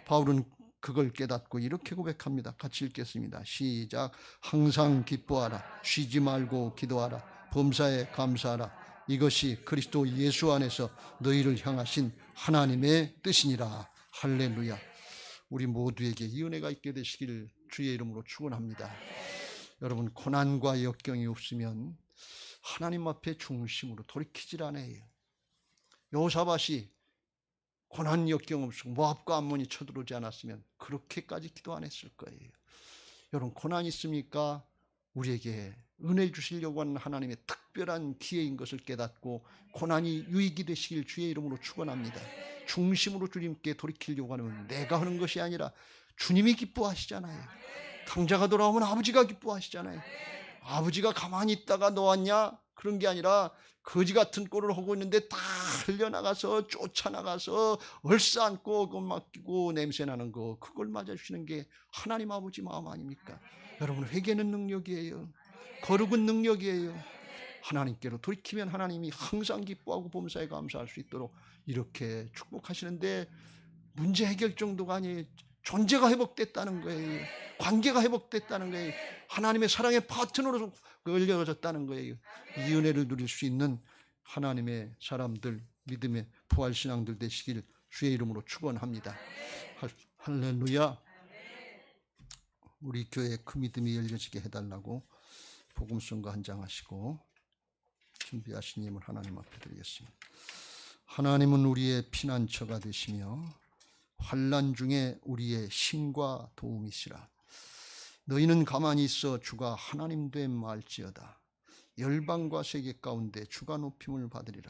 [SPEAKER 1] 바울은 그걸 깨닫고 이렇게 고백합니다. 같이 읽겠습니다. 시작. 항상 기뻐하라. 쉬지 말고 기도하라. 범사에 감사하라. 이것이 그리스도 예수 안에서 너희를 향하신 하나님의 뜻이니라. 할렐루야. 우리 모두에게 이 은혜가 있게 되시기를 주의 이름으로 축원합니다. 여러분, 고난과 역경이 없으면 하나님 앞에 중심으로 돌이키질 않아요. 여호사밧이 고난 역경 없이 모압과 암몬이 쳐들어오지 않았으면 그렇게까지 기도 안 했을 거예요. 여러분, 고난 있습니까? 우리에게 은혜 주시려고 하는 하나님의 특별한 기회인 것을 깨닫고 고난이 유익이 되시길 주의 이름으로 축원합니다. 중심으로 주님께 돌이키려고 하면 내가 하는 것이 아니라 주님이 기뻐하시잖아요. 탕자가 돌아오면 아버지가 기뻐하시잖아요. 아버지가 가만히 있다가 놓았냐? 그런 게 아니라 거지 같은 꼴을 하고 있는데 다 흘려나가서 쫓아나가서 얼싸안고 맡기고 냄새나는 거, 그걸 맞아주시는 게 하나님 아버지 마음 아닙니까? 여러분, 회개는 능력이에요. 거룩은 능력이에요. 하나님께로 돌이키면 하나님이 항상 기뻐하고 범사에 감사할 수 있도록 이렇게 축복하시는데 문제 해결 정도가 아니에요. 존재가 회복됐다는 거예요. 관계가 회복됐다는 거예요. 하나님의 사랑의 파트너로 열려졌다는 거예요. 이 은혜를 누릴 수 있는 하나님의 사람들, 믿음의 부활신앙들 되시길 주의 이름으로 축원합니다. 할렐루야. 우리 교회에 그 믿음이 열려지게 해달라고 복음성가 한 장 하시고 준비하신 예물 하나님 앞에 드리겠습니다. 하나님은 우리의 피난처가 되시며 환난 중에 우리의 힘과 도움이시라. 너희는 가만히 있어 주가 하나님 됨 알지어다. 열방과 세계 가운데 주가 높임을 받으리라.